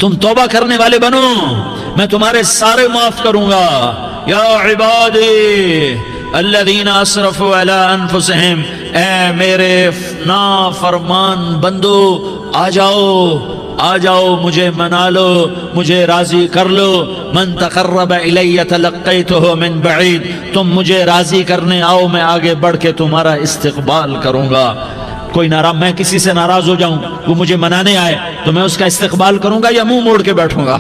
تم توبہ کرنے والے بنو، میں تمہارے سارے معاف کروں گا۔ یا عبادی الذین اسرفوا علی انفسہم، اے میرے نافرمان بندو آ جاؤ مجھے منا لو، مجھے راضی کر لو۔ من تقرب الی تلقیتہ من بعید، تم مجھے راضی کرنے آؤ، میں آگے بڑھ کے تمہارا استقبال کروں گا۔ کوئی ناراض، میں کسی سے ناراض ہو جاؤں، وہ مجھے منانے آئے تو میں اس کا استقبال کروں گا یا منہ موڑ کے بیٹھوں گا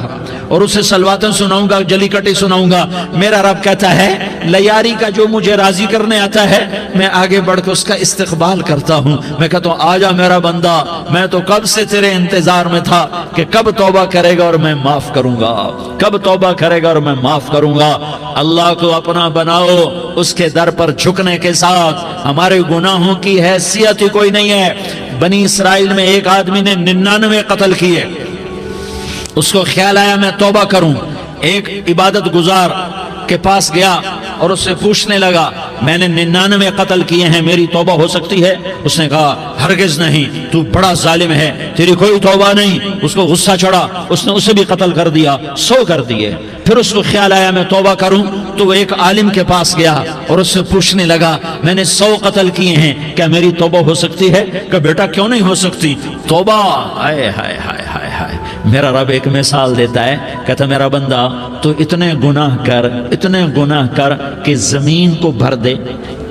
اور اسے سلواتیں سناؤں گا، جلی کٹی سناؤں گا؟ میرا رب کہتا ہے لیاری کا جو مجھے راضی کرنے آتا ہے میں آگے بڑھ کے اس کا استقبال کرتا ہوں۔ میں کہتا ہوں آجا میرا بندہ، میں تو کب سے تیرے انتظار میں تھا کہ کب توبہ کرے گا اور میں معاف کروں گا، کب توبہ کرے گا اور میں معاف کروں گا۔ اللہ کو اپنا بناؤ، اس کے در پر جھکنے کے ساتھ ہمارے گناہوں کی حیثیت ہی کوئی نہیں ہے۔ بنی اسرائیل میں ایک آدمی نے 99 قتل کیے، اس کو خیال آیا میں توبہ کروں، ایک عبادت گزار کے پاس گیا اور اس سے پوچھنے لگا میں نے 99 قتل کیے ہیں، میری توبہ ہو سکتی ہے؟ اس نے کہا ہرگز نہیں، تو بڑا ظالم ہے، تیری کوئی توبہ نہیں۔ اس کو غصہ چڑھا، اس نے اسے بھی قتل کر دیا، 100 کر دیے۔ پھر اس کو خیال آیا میں توبہ کروں تو وہ ایک عالم کے پاس گیا اور اس سے پوچھنے لگا میں نے 100 قتل کیے ہیں، کیا میری توبہ ہو سکتی ہے؟ کہ بیٹا کیوں نہیں ہو سکتی توبہ؟ ہائے ہائے ہائے ہائے ہائے، میرا رب ایک مثال دیتا ہے، کہتا میرا بندہ تو اتنے گناہ کر کہ زمین کو بھر دے،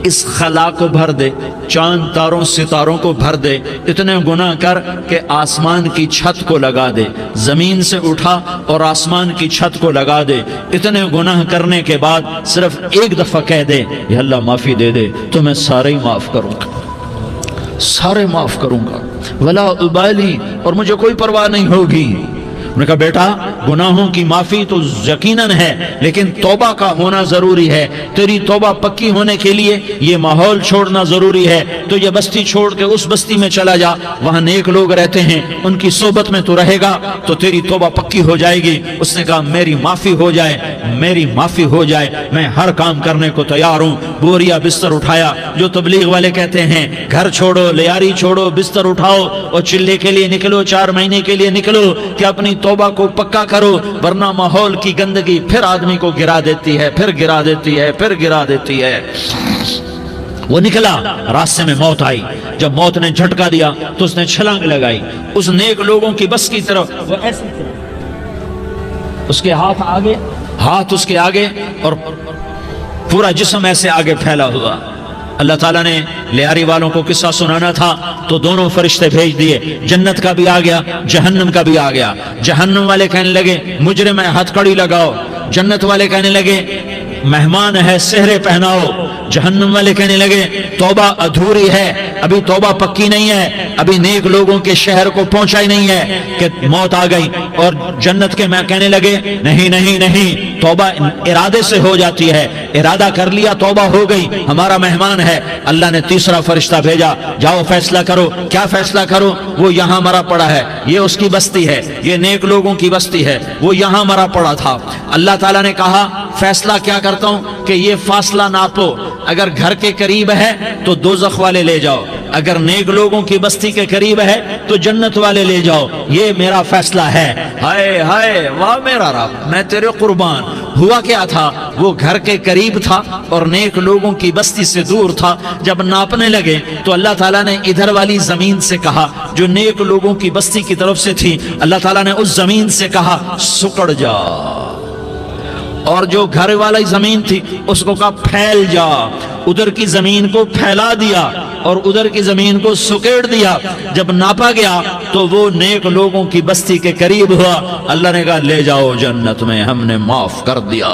اس خلا کو بھر دے، چاند تاروں ستاروں کو بھر دے، اتنے گناہ کر کہ آسمان کی چھت کو لگا دے، زمین سے اٹھا اور آسمان کی چھت کو لگا دے، اتنے گناہ کرنے کے بعد صرف ایک دفعہ کہہ دے یا اللہ معافی دے دے تو میں سارے ہی معاف کروں گا، سارے معاف کروں گا، ولا ابالی، اور مجھے کوئی پرواہ نہیں ہوگی۔ انہوں نے کہا بیٹا گناہوں کی معافی تو یقیناً ہے لیکن توبہ کا ہونا ضروری ہے، تیری توبہ پکی ہونے کے لیے یہ ماحول چھوڑنا ضروری ہے، تو یہ بستی چھوڑ کے اس بستی میں چلا جا، وہاں نیک لوگ رہتے ہیں، ان کی صحبت میں تو رہے گا تو تیری توبہ پکی ہو جائے گی۔ اس نے کہا میری معافی ہو جائے، میری معافی ہو جائے، میں ہر کام کرنے کو تیار ہوں۔ بوریا بستر اٹھایا، جو تبلیغ والے کہتے ہیں گھر چھوڑو، لیاری چھوڑو، بستر اٹھاؤ اور چلے کے لیے نکلو، 4 مہینے کے لیے نکلو کہ اپنی توبہ کو پکا کرو، ورنہ ماحول کی گندگی پھر آدمی کو گرا دیتی ہے، پھر گرا دیتی ہے، پھر گرا دیتی ہے۔ وہ نکلا، راستے میں موت آئی، جب موت نے جھٹکا دیا تو اس نے چھلانگ لگائی اس نیک لوگوں کی بس کی طرف، وہ ایسے اس کے ہاتھ اس کے آگے اور پورا جسم ایسے آگے پھیلا ہوا۔ اللہ تعالیٰ نے لیاری والوں کو قصہ سنانا تھا تو دونوں فرشتے بھیج دیے، جنت کا بھی آ گیا، جہنم کا بھی آ گیا۔ جہنم والے کہنے لگے مجرم ہے ہتھ کڑی لگاؤ، جنت والے کہنے لگے مہمان ہے سہرے پہناؤ۔ جہنم والے کہنے لگے توبہ ادھوری ہے، ابھی توبہ پکی نہیں ہے، ابھی نیک لوگوں کے شہر کو پہنچا ہی نہیں ہے کہ موت آ گئی۔ اور جنت کے میں کہنے لگے نہیں نہیں نہیں، توبہ ارادے سے ہو جاتی ہے، ارادہ کر لیا توبہ ہو گئی، ہمارا مہمان ہے۔ اللہ نے تیسرا فرشتہ بھیجا، جاؤ فیصلہ کرو۔ کیا فیصلہ کرو؟ وہ یہاں مرا پڑا ہے، یہ اس کی بستی ہے، یہ نیک لوگوں کی بستی ہے، وہ یہاں مرا پڑا تھا۔ اللہ تعالیٰ نے کہا فیصلہ کیا کرتا ہوں کہ یہ فاصلہ ناپو، اگر گھر کے قریب ہے تو دوزخ والے لے جاؤ، اگر نیک لوگوں کی بستی کے قریب ہے تو جنت والے لے جاؤ، یہ میرا فیصلہ ہے۔ ہائے ہائے واہ میرا رب، میں تیرے قربان۔ ہوا کیا تھا؟ وہ گھر کے قریب تھا اور نیک لوگوں کی بستی سے دور تھا۔ جب ناپنے لگے تو اللہ تعالیٰ نے ادھر والی زمین سے کہا جو نیک لوگوں کی بستی کی طرف سے تھی، اللہ تعالیٰ نے اس زمین سے کہا سکڑ جا، اور جو گھر والی زمین تھی اس کو کہا پھیل جا۔ ادھر کی زمین کو پھیلا دیا اور ادھر کی زمین کو سکیڑ دیا۔ جب ناپا گیا تو وہ نیک لوگوں کی بستی کے قریب ہوا۔ اللہ نے کہا لے جاؤ جنت میں، ہم نے معاف کر دیا۔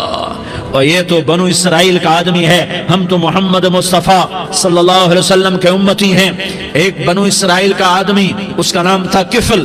اور یہ تو بنو اسرائیل کا آدمی ہے، ہم تو محمد مصطفیٰ صلی اللہ علیہ وسلم کے امتی ہیں۔ ایک بنو اسرائیل کا آدمی، اس کا نام تھا کفل،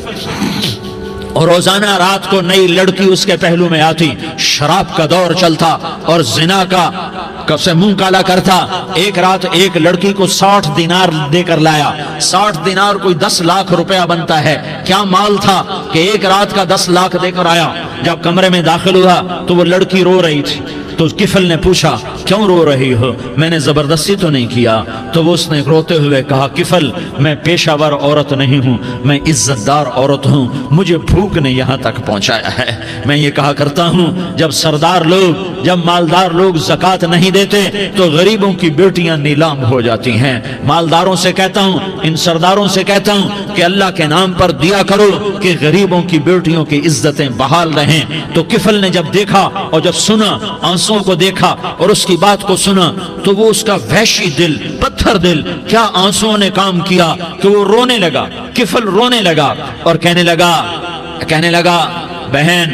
اور روزانہ رات کو نئی لڑکی اس کے پہلو میں آتی، شراب کا دور چلتا اور زنا کا سے منہ کالا کرتا۔ ایک رات ایک لڑکی کو 60 دینار دے کر لایا۔ 60 دینار کوئی 10 لاکھ روپیہ بنتا ہے۔ کیا مال تھا کہ ایک رات کا 10 لاکھ دے کر آیا۔ جب کمرے میں داخل ہوا تو وہ لڑکی رو رہی تھی، تو کفل نے پوچھا کیوں رو رہی ہو؟ میں نے زبردستی تو نہیں کیا۔ تو اس نے روتے ہوئے کہا کفل میں پیشہ ور عورت نہیں ہوں، میں عزت دار عورت ہوں، مجھے بھوک نے یہاں تک پہنچایا ہے۔ میں یہ کہا کرتا ہوں جب سردار لوگ، جب مالدار لوگ زکوٰۃ نہیں دیتے تو غریبوں کی بیٹیاں نیلام ہو جاتی ہیں۔ مالداروں سے کہتا ہوں، ان سرداروں سے کہتا ہوں کہ اللہ کے نام پر دیا کرو کہ غریبوں کی بیٹیوں کی عزتیں بحال رہیں۔ تو کفل نے جب دیکھا اور جب سنا، آنسوں کو دیکھا اور اس کی بات کو سنا، تو وہ اس کا وحشی دل، پتھر دل، کیا آنسوں نے کام کیا کہ وہ رونے لگا۔ کفل رونے لگا اور کہنے لگا بہن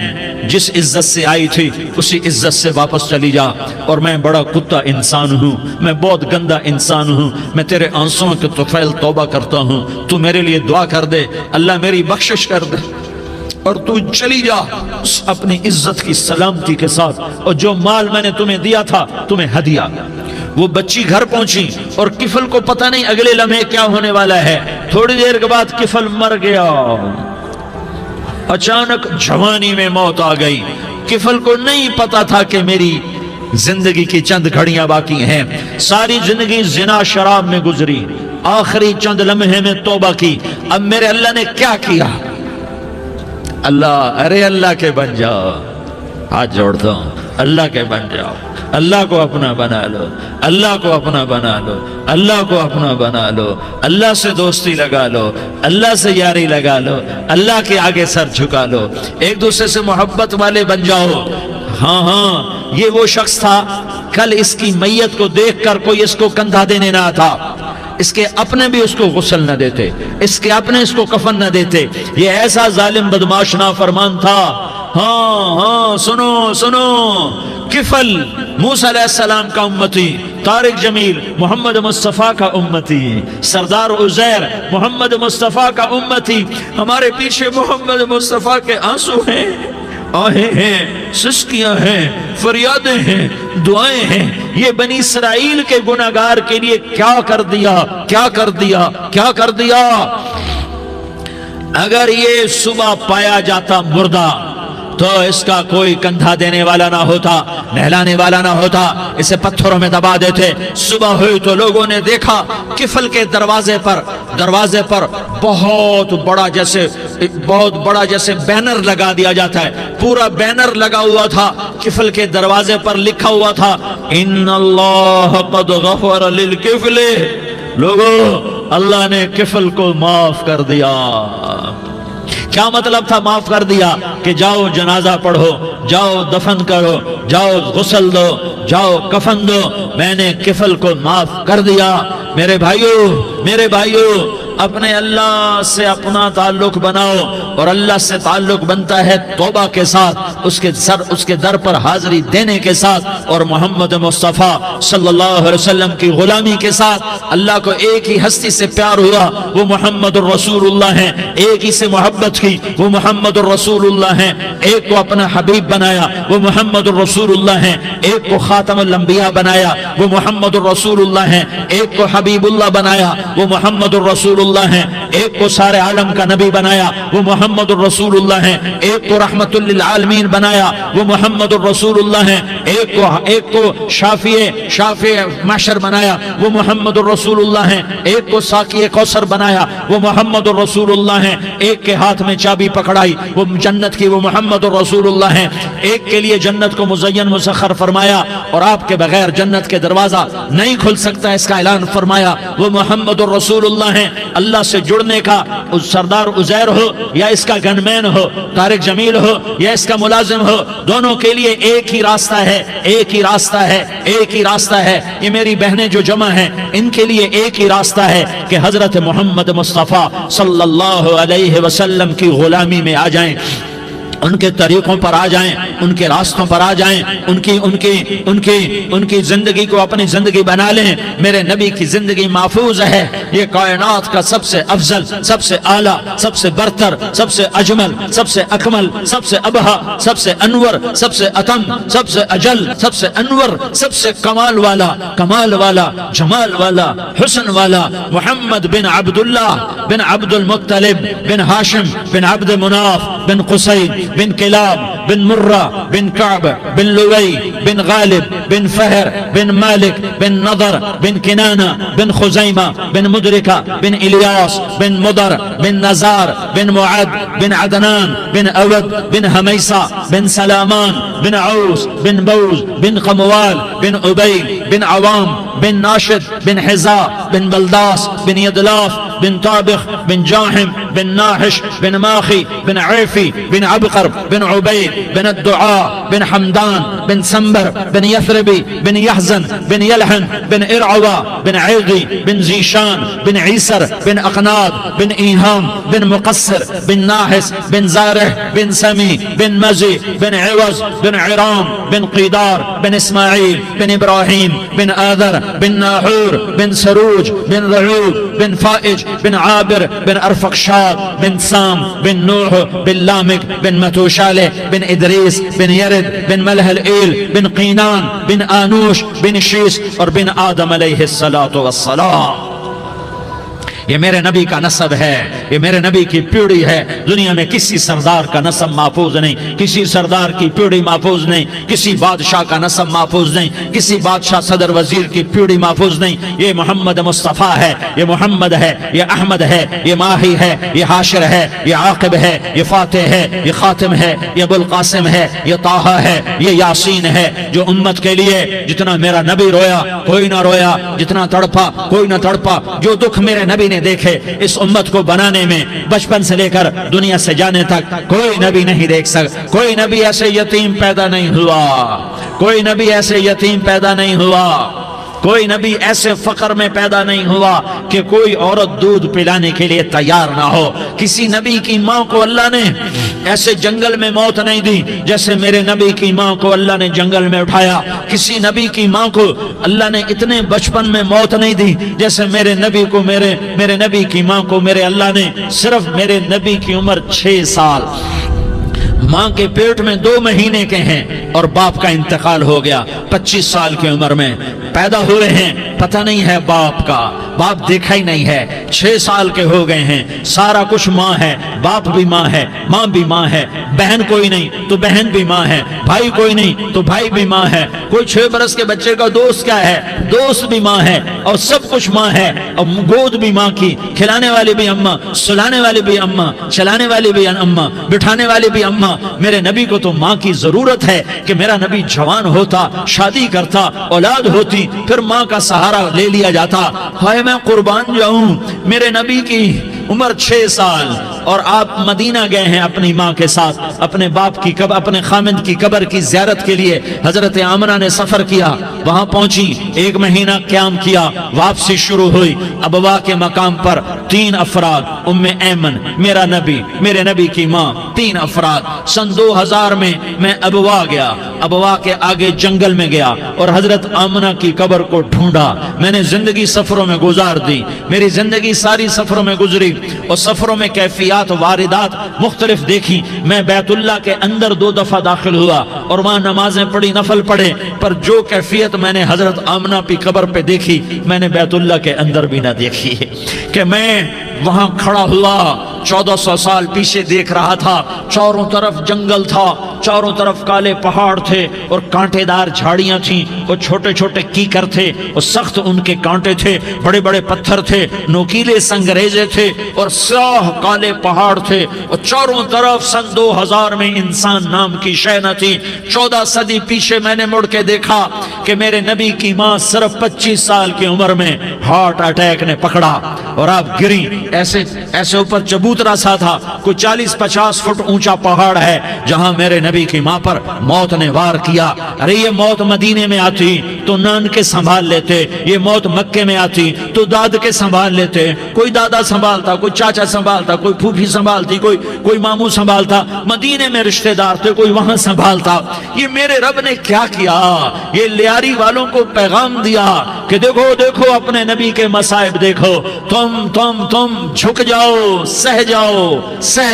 جس عزت سے آئی تھی اسی عزت سے واپس چلی جا، اور میں بڑا کتا انسان ہوں، میں بہت گندا انسان ہوں، میں تیرے آنسوں کے طفیل توبہ کرتا ہوں، تو میرے لیے دعا کر دے، اللہ میری بخشش کر دے، اور تو چلی جا اپنی عزت کی سلامتی کے ساتھ، اور جو مال میں نے تمہیں دیا تھا تمہیں ہدیہ۔ وہ بچی گھر پہنچی اور کفل کو پتہ نہیں اگلے لمحے کیا ہونے والا ہے۔ تھوڑی دیر کے بعد کفل مر گیا، اچانک جوانی میں موت آ گئی۔ کفل کو نہیں پتا تھا کہ میری زندگی کی چند گھڑیاں باقی ہیں، ساری زندگی زنا شراب میں گزری، آخری چند لمحے میں توبہ کی، اب میرے اللہ نے کیا کیا؟ اللہ کے بن جاؤ، ہاتھ جوڑتا ہوں، اللہ کے بن جاؤ، اللہ کو اپنا بنا لو، اللہ کو اپنا بنا لو، اللہ کو اپنا بنا لو، اللہ سے دوستی لگا لو، اللہ سے یاری لگا لو، اللہ کے آگے سر جھکا لو، ایک دوسرے سے محبت والے بن جاؤ۔ ہاں یہ وہ شخص تھا، کل اس کی میت کو دیکھ کر کوئی اس کو کندھا دینے نہ تھا، اس کے اپنے بھی اس کو غسل نہ دیتے، اس کے اپنے اس کو کفن نہ دیتے، یہ ایسا ظالم بدماش نافرمان تھا۔ ہاں سنو، کفل موسیٰ علیہ السلام کا امتی، طارق جمیل محمد مصطفیٰ کا امتی، سردار عزیر محمد مصطفیٰ کا امتی، ہمارے پیچھے محمد مصطفیٰ کے آنسو ہیں، آہیں ہیں، سسکیاں ہیں، فریادیں ہیں، دعائیں ہیں۔ یہ بنی اسرائیل کے گناہگار کے لیے کیا کر دیا۔ اگر یہ صبح پایا جاتا مردہ تو اس کا کوئی کندھا دینے والا نہ ہوتا، نہلانے والا نہ ہوتا، اسے پتھروں میں دبا دیتے۔ صبح ہوئی تو لوگوں نے دیکھا کفل کے دروازے پر بہت بڑا جیسے بینر لگا دیا جاتا ہے، پورا بینر لگا ہوا تھا، کفل کے دروازے پر لکھا ہوا تھا ان اللہ قد غفر للکفل، لوگو اللہ نے کفل کو معاف کر دیا۔ کیا مطلب تھا معاف کر دیا؟ کہ جاؤ جنازہ پڑھو، جاؤ دفن کرو، جاؤ غسل دو، جاؤ کفن دو، میں نے کفل کو معاف کر دیا۔ میرے بھائیو اپنے اللہ سے اپنا تعلق بناؤ، اور اللہ سے تعلق بنتا ہے توبہ کے ساتھ، اس کے در پر حاضری دینے کے ساتھ، اور محمد مصطفیٰ صلی اللہ علیہ وسلم کی غلامی کے ساتھ۔ اللہ کو ایک ہی ہستی سے پیار ہوا، وہ محمد الرسول اللہ ہیں، ایک ہی سے محبت کی، وہ محمد الرسول اللہ ہیں، ایک کو اپنا حبیب بنایا، وہ محمد الرسول اللہ ہیں، ایک کو خاتم الانبیاء بنایا، وہ محمد الرسول اللہ ہیں، ایک کو حبیب اللہ بنایا، وہ محمد الرسول اللہ ہیں، ایک کو سارے عالم کا نبی بنایا، وہ محمد الرسول اللہ ہیں، ایک کو رحمت للعالمین بنایا، وہ محمد الرسول اللہ ہیں، ایک کو شافع محشر بنایا، وہ محمد الرسول اللہ ہیں، ایک کو ساقی کوثر بنایا، وہ محمد الرسول اللہ ہیں، ایک کے ہاتھ میں چابی پکڑائی وہ جنت کی، وہ محمد الرسول اللہ ہیں، ایک کے لیے جنت کو مزین مسخر فرمایا اور آپ کے بغیر جنت کے دروازہ نہیں کھل سکتا اس کا اعلان فرمایا، وہ محمد الرسول اللہ ہیں۔ اللہ سے جڑنے کا سردار عزیر ہو یا اس کا گنمین ہو، طارق جمیل ہو یا اس کا ملازم ہو، دونوں کے لیے ایک ہی راستہ ہے۔ یہ میری بہنیں جو جمع ہیں ان کے لیے ایک ہی راستہ ہے کہ حضرت محمد مصطفیٰ صلی اللہ علیہ وسلم کی غلامی میں آ جائیں، ان کے طریقوں پر آ جائیں، ان کے راستوں پر آ جائیں، ان کی زندگی کو اپنی زندگی بنا لیں۔ میرے نبی کی زندگی محفوظ ہے، یہ کائنات کا سب سے افضل، سب سے اعلیٰ، سب سے برتر، سب سے اجمل، سب سے اکمل، سب سے ابہا، سب سے انور، سب سے اتم، سب سے اجل، سب سے انور، سب سے کمال والا، جمال والا، حسن والا، محمد بن عبداللہ بن عبد المطلب بن ہاشم بن عبد مناف بن قصی بن کلاب بن مرة بن كعب بن لؤي بن غالب بن فهر بن مالك بن نضر بن كنانة بن خزيمة بن مدركة بن إلياس بن مضر بن نزار بن معد بن عدنان بن أود بن هميصة بن سلامان بن عوس بن بوز بن قموال بن أبي بن عوام بن ناشد بن حزاء بن بلداس بن يدلاف بن طابخ بن جاحم بن ناحش بن ماخي بن عيفي بن عبقر بن عبيد بن الدعاء بن حمدان بن سنبر بن يثربي بن يحزن بن يلحن بن إرعوى بن عيغي بن زيشان بن عيسر بن أقناد بن إيهام بن مقصر بن ناحس بن زارح بن سمي بن مزي بن عوز بن عرام بن قيدار بن إسماعيل بن إبراهيم بن آذر بن ناحور بن سروج بن رعوب بن فائج بن عابر بن أرفقشاد بن سام بن نوح بن لامك بن متوشالة بن إدريس بن يرد بن ملهلئيل بن قينان بن آنوش بن شيس اور بن آدم علیہ السلام. یہ میرے نبی کا نسب ہے، یہ میرے نبی کی پیڑھی ہے. دنیا میں کسی سردار کا نسب محفوظ نہیں، کسی سردار کی پیڑھی محفوظ نہیں، کسی بادشاہ کا نسب محفوظ نہیں، کسی بادشاہ صدر وزیر کی پیڑھی محفوظ نہیں. یہ محمد مصطفیٰ ہے، یہ محمد ہے، یہ احمد ہے، یہ ماہی ہے، یہ حاشر ہے، یہ عاقب ہے، یہ فاتح ہے، یہ خاتم ہے، یہ ابو القاسم ہے، یہ طٰہٰ ہے، یہ یاسین ہے. جو امت کے لیے جتنا میرا نبی رویا کوئی نہ رویا، جتنا تڑپا کوئی نہ تڑپا، جو دکھ میرے نبی نے دیکھے اس امت کو بنانے میں، بچپن سے لے کر دنیا سے جانے تک کوئی نبی نہیں دیکھ سکتا. کوئی نبی ایسے یتیم پیدا نہیں ہوا، کوئی نبی ایسے یتیم پیدا نہیں ہوا، کوئی نبی ایسے فقر میں پیدا نہیں ہوا کہ کوئی عورت دودھ پلانے کے لیے تیار نہ ہو. کسی نبی کی ماں کو اللہ نے ایسے جنگل میں موت نہیں دی جیسے میرے نبی کی ماں کو اللہ نے جنگل میں اٹھایا. کسی نبی کی ماں کو اللہ نے اتنے بچپن میں موت نہیں دی جیسے میرے نبی کو میرے نبی کی ماں کو میرے اللہ نے صرف میرے نبی کی عمر 6 سال، ماں کے پیٹ میں 2 مہینے کے ہیں اور باپ کا انتقال ہو گیا 25 سال کی عمر میں. پیدا ہوئے ہیں، پتہ نہیں ہے باپ کا، باپ دیکھا ہی نہیں ہے. 6 سال کے ہو گئے ہیں، سارا کچھ ماں ہے، باپ بھی ماں ہے، ماں بھی ماں ہے. بہن کوئی نہیں تو بہن بھی ماں ہے، بھائی کوئی نہیں تو بھائی بھی ماں ہے. کوئی 6 برس کے بچے کا دوست کیا ہے، دوست بھی ماں ہے، اور سب کچھ ماں ہے. اور گود بھی ماں کی، کھلانے والی بھی اماں، سلانے والی بھی اماں، چلانے والی بھی اماں، بٹھانے والی بھی اماں. میرے نبی کو تو ماں کی ضرورت ہے کہ میرا نبی جوان ہوتا، شادی کرتا، اولاد ہوتی، پھر ماں کا سہارا لے لیا جاتا. ہائے میں قربان جاؤں، میرے نبی کی عمر 6 سال اور آپ مدینہ گئے ہیں اپنی ماں کے ساتھ، اپنے باپ کی اپنے خامند کی قبر کی زیارت کے لیے. حضرت آمنہ نے سفر کیا، وہاں پہنچی، 1 مہینہ قیام کیا، واپسی شروع ہوئی. ابوا کے مقام پر 3 افراد، ام ایمن، میرا نبی، میرے نبی کی ماں، 3 افراد. سن 2000 میں ابوا گیا، ابوا کے آگے جنگل میں گیا اور حضرت آمنہ کی قبر کو ڈھونڈا. میں نے زندگی سفروں میں گزار دی، میری زندگی ساری سفروں میں گزری اور سفروں میں کیفیات واردات مختلف دیکھی. میں بیت اللہ کے اندر 2 دفعہ داخل ہوا اور وہاں نمازیں پڑھی، نفل پڑھے، پر جو کیفیت میں نے حضرت آمنہ کی قبر پہ دیکھی میں نے بیت اللہ کے اندر بھی نہ دیکھی. کہ میں وہاں کھڑا ہوا 1400 سال پیچھے دیکھ رہا تھا، چاروں طرف جنگل تھا، چاروں طرف کالے پہاڑ تھے اور کانٹے دار جھاڑیاں تھیں، اور چھوٹے چھوٹے کیکر تھے اور سخت ان کے کانٹے تھے، بڑے بڑے پتھر تھے، نوکیلے سنگریزے تھے اور سیاہ کالے پہاڑ تھے، اور چاروں طرف سن 2000 میں انسان نام کی شے نہ تھی. 14 صدی پیچھے میں نے مڑ کے دیکھا کہ میرے نبی کی ماں صرف 25 سال کی عمر میں ہارٹ اٹیک نے پکڑا اور آپ گری. ایسے اوپر چبوترا سا تھا، کوئی 40-50 فٹ اونچا پہاڑ ہے جہاں میرے نبی کی ماں پر موت نے وار کیا. ارے یہ موت مدینے میں آتی تو نان کے سنبھال لیتے، یہ موت مکے میں آتی تو داد کے سنبھال لیتے. کوئی دادا سنبھالتا، کوئی چاچا سنبھالتا، کوئی پھوپھی سنبھالتی، کوئی ماموں سنبھالتا. مدینے میں رشتہ دار تھے، کوئی وہاں سنبھالتا. یہ میرے رب نے کیا کیا؟ یہ لیاری والوں کو پیغام دیا کہ دیکھو دیکھو اپنے نبی کے مصائب دیکھو، تم جھک جاؤ، سہ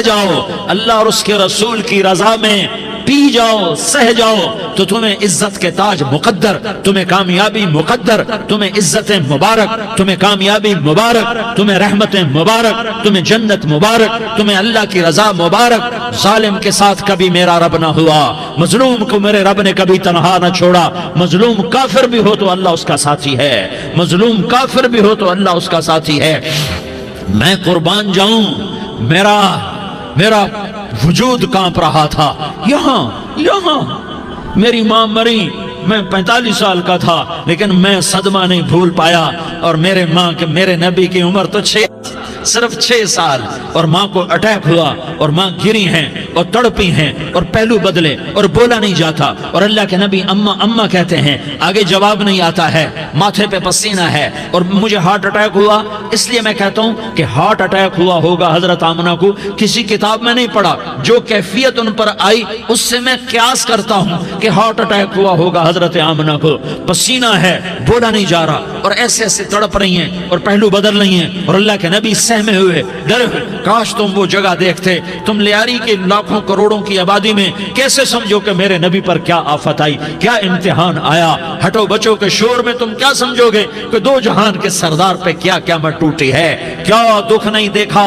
جاؤ. اللہ اور اس کے رسول کی رضا میں پی جاؤ سہ جاؤ تو تمہیں عزت کے تاج مقدر، تمہیں کامیابی مقدر، تمہیں عزتیں مبارک، تمہیں کامیابی مبارک، تمہیں رحمتیں مبارک، تمہیں جنت مبارک، تمہیں اللہ کی رضا مبارک۔ ظالم کے ساتھ کبھی میرا رب نہ ہوا، مظلوم کو میرے رب نے کبھی تنہا نہ چھوڑا۔ مظلوم کافر بھی ہو تو اللہ اس کا ساتھی ہے، مظلوم کافر بھی ہو تو اللہ اس کا ساتھی ہے۔ میں قربان جاؤں، میرا وجود کانپ رہا تھا۔ یہاں میری ماں مری، میں 45 سال کا تھا، لیکن میں صدمہ نہیں بھول پایا۔ اور میرے نبی کی عمر تو صرف 6 سال، اور ماں کو اٹیک ہوا اور ماں گری ہیں اور تڑپی ہیں اور پہلو بدلے اور بولا نہیں جاتا، اور اللہ کے نبی اماں اماں کہتے ہیں، آگے جواب نہیں آتا ہے، ماتھے پہ پسینہ ہے، اور مجھے ہارٹ اٹیک ہوا۔ اس لیے میں کہتا ہوں کہ ہارٹ اٹیک ہوا ہوگا حضرت آمنہ کو، کسی کتاب میں نہیں پڑھا، جو کیفیت ان پر آئی اس سے میں قیاس کرتا ہوں کہ ہارٹ اٹیک ہوا ہوگا حضرت آمنہ کو۔ پسینہ ہے، بولا نہیں جا رہا، اور ایسے ایسے تڑپ رہی ہیں اور پہلو بدل رہی ہیں، اور اللہ کے نبی سہمے ہوئے، ڈرے ہوئے۔ کاش تم وہ جگہ دیکھتے، تم لیاری کے لاکھوں کروڑوں کی آبادی میں کیسے سمجھو کہ میرے نبی پر کیا آفت آئی، کیا امتحان آیا۔ ہٹو بچوں کے شور میں تم کیا سمجھو گے کہ دو جہان کے سردار پہ کیا قیامت ٹوٹی ہے۔ کیا دکھ نہیں دیکھا،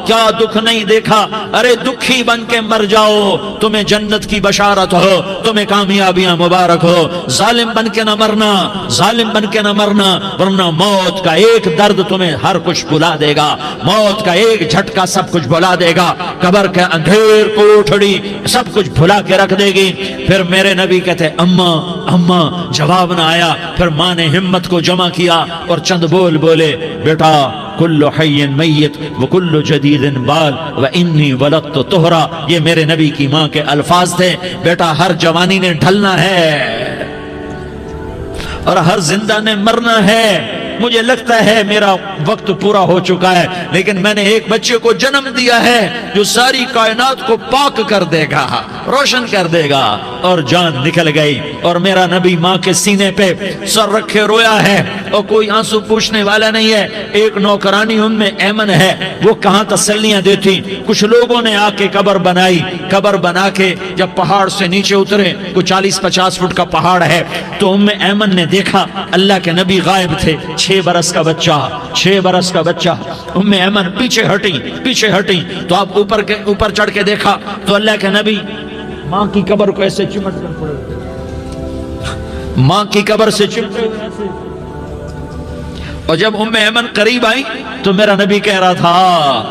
کیا دکھ نہیں دیکھا۔ ارے دکھی بن کے مر جاؤ، تمہیں جنت کی بشارت ہو، تمہیں کامیابیاں مبارک ہو۔ ظالم بن کے نہ مرنا، ظالم بن کے نہ مرنا، ورنہ موت کا ایک درد تمہیں ہر کچھ بلا دے گا، موت کا ایک جھٹکا سب کچھ بھلا دے گا، قبر کے اندھیر کوٹھڑی سب کچھ بھلا کے رکھ دے گی۔ پھر میرے نبی کہتے اماں اماں، جواب نہ آیا۔ پھر ماں نے ہمت کو جمع کیا اور چند بول بولے، بیٹا کل حی میت وکل جدید بال وانی ولدت طہرا۔ یہ میرے نبی کی ماں کے الفاظ تھے، بیٹا ہر جوانی نے ڈھلنا ہے اور ہر زندہ نے مرنا ہے۔ مجھے لگتا ہے میرا وقت پورا ہو چکا ہے، لیکن میں نے ایک بچے کو جنم دیا ہے جو ساری کائنات کو پاک کر دے گا، روشن کر دے گا۔ اور جان نکل گئی، اور میرا نبی ماں کے سینے پہ سر رکھے رویا ہے، اور کوئی آنسو پوچھنے والا نہیں ہے۔ ایک نوکرانی ان میں ایمن ہے، وہ کہاں تسلیاں دیتی۔ کچھ لوگوں نے آ کے قبر بنائی، قبر بنا کے جب پہاڑ سے نیچے اترے، کوئی 40-50 فٹ کا پہاڑ ہے، تو ایمن نے دیکھا اللہ کے نبی غائب تھے۔ 6 برس کا بچہ، ایمن پیچھے ہٹی تو آپ اوپر چڑھ کے دیکھا تو اللہ کے نبی ماں کی قبر کو ایسے چمٹ کر پڑے، ماں کی قبر سے چمٹے ہوئے ایسے۔ اور جب ایمن قریب آئی تو میرا نبی کہہ رہا تھا،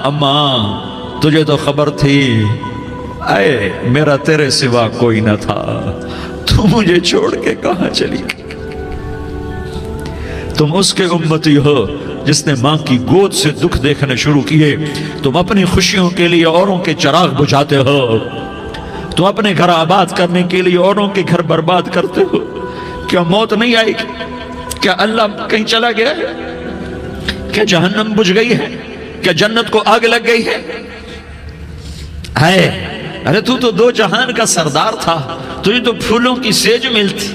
اماں تجھے تو خبر تھی، اے میرا تیرے سوا کوئی نہ تھا، تو مجھے چھوڑ کے کہاں چلی گئی۔ تم اس کے امتی ہو جس نے ماں کی گود سے دکھ دیکھنے شروع کیے۔ تم اپنی خوشیوں کے لیے اوروں کے چراغ بجھاتے ہو، تم اپنے گھر آباد کرنے کے لیے اوروں کے گھر برباد کرتے ہو۔ کیا موت نہیں آئے گی؟ کیا اللہ کہیں چلا گیا ہے؟ کیا جہنم بجھ گئی ہے؟ کیا جنت کو آگ لگ گئی ہے؟ ارے تو 2 جہان کا سردار تھا، تجھے تو پھولوں کی سیج ملتی،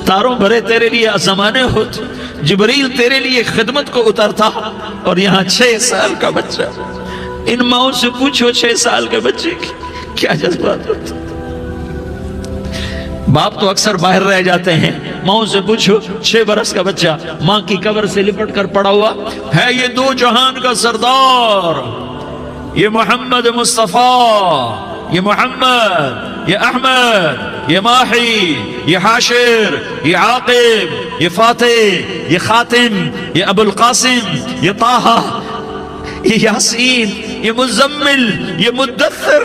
تاروں بھرے تیرے لیے زمانے ہوتے، جبریل تیرے لیے خدمت کو اترتا، اور یہاں 6 سال کا بچہ۔ ان ماؤں سے پوچھو 6 سال کے بچے کی کیا جذبات ہوتے۔ باپ تو اکثر باہر رہ جاتے ہیں، ماؤں سے پوچھو 6 برس کا بچہ ماں کی قبر سے لپٹ کر پڑا ہوا ہے۔ یہ 2 جہان کا سردار، یہ محمد مصطفیٰ، یہ محمد، یہ احمد، یہ ماہی، یہ حاشر، یہ عاقب، یہ فاتح، یہ خاتم، یہ ابو القاسم، یہ طٰہٰ، یہ یاسین، یہ مزمل، یہ مدثر،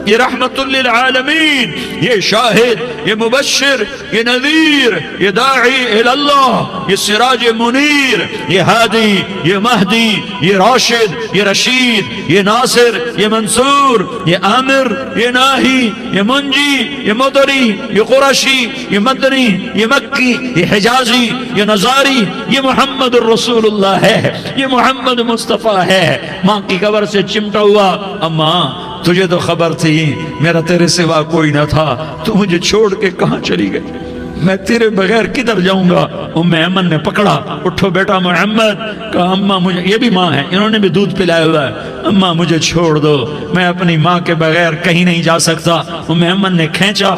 یہ رحمت للعالمین، یہ شاہد، یہ مبشر، یہ نذیر، یہ داعی اللہ، یہ سراج منیر، یہ ہادی، یہ مہدی، یہ راشد، یہ رشید، یہ ناصر، یہ منصور، یہ عامر، یہ ناہی، یہ منجی، یہ مدری، یہ قرشی، یہ مدنی، یہ مکی، یہ حجازی، یہ نظاری، یہ محمد الرسول اللہ ہے، یہ محمد مصطفیٰ ہے۔ ماں کی قبر سے چمٹا ہوا، اماں تجھے تو خبر تھی میرا تیرے سوا کوئی نہ تھا، تو مجھے چھوڑ کے کہاں چلی گئی۔ میں تیرے بغیر کدھر جاؤں گا؟ ام ایمن نے پکڑا، اٹھو بیٹا محمد، کہا اماں مجھے، یہ بھی ماں ہے، انہوں نے بھی دودھ پلایا ہوا ہے، اماں مجھے چھوڑ دو، میں اپنی ماں کے بغیر کہیں نہیں جا سکتا۔ ام ایمن نے کھینچا،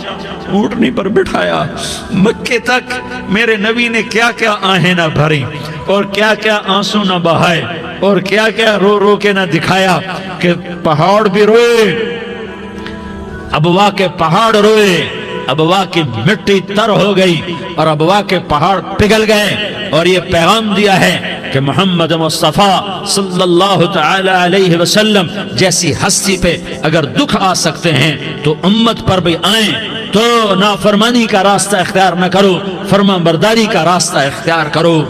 اونٹنی پر بٹھایا، مکے تک میرے نبی نے کیا کیا آہیں نہ بھری اور کیا کیا آنسو نہ بہائے اور کیا کیا رو رو کے نہ دکھایا کہ پہاڑ بھی روئے، ابوا کے پہاڑ روئے، ابوا کی مٹی تر ہو گئی اور ابوا کے پہاڑ پگھل گئے، اور یہ پیغام دیا ہے کہ محمد مصطفیٰ صلی اللہ تعالی علیہ وسلم جیسی ہستی پہ اگر دکھ آ سکتے ہیں تو امت پر بھی آئیں، تو نافرمانی کا راستہ اختیار نہ کرو، فرما برداری کا راستہ اختیار کرو۔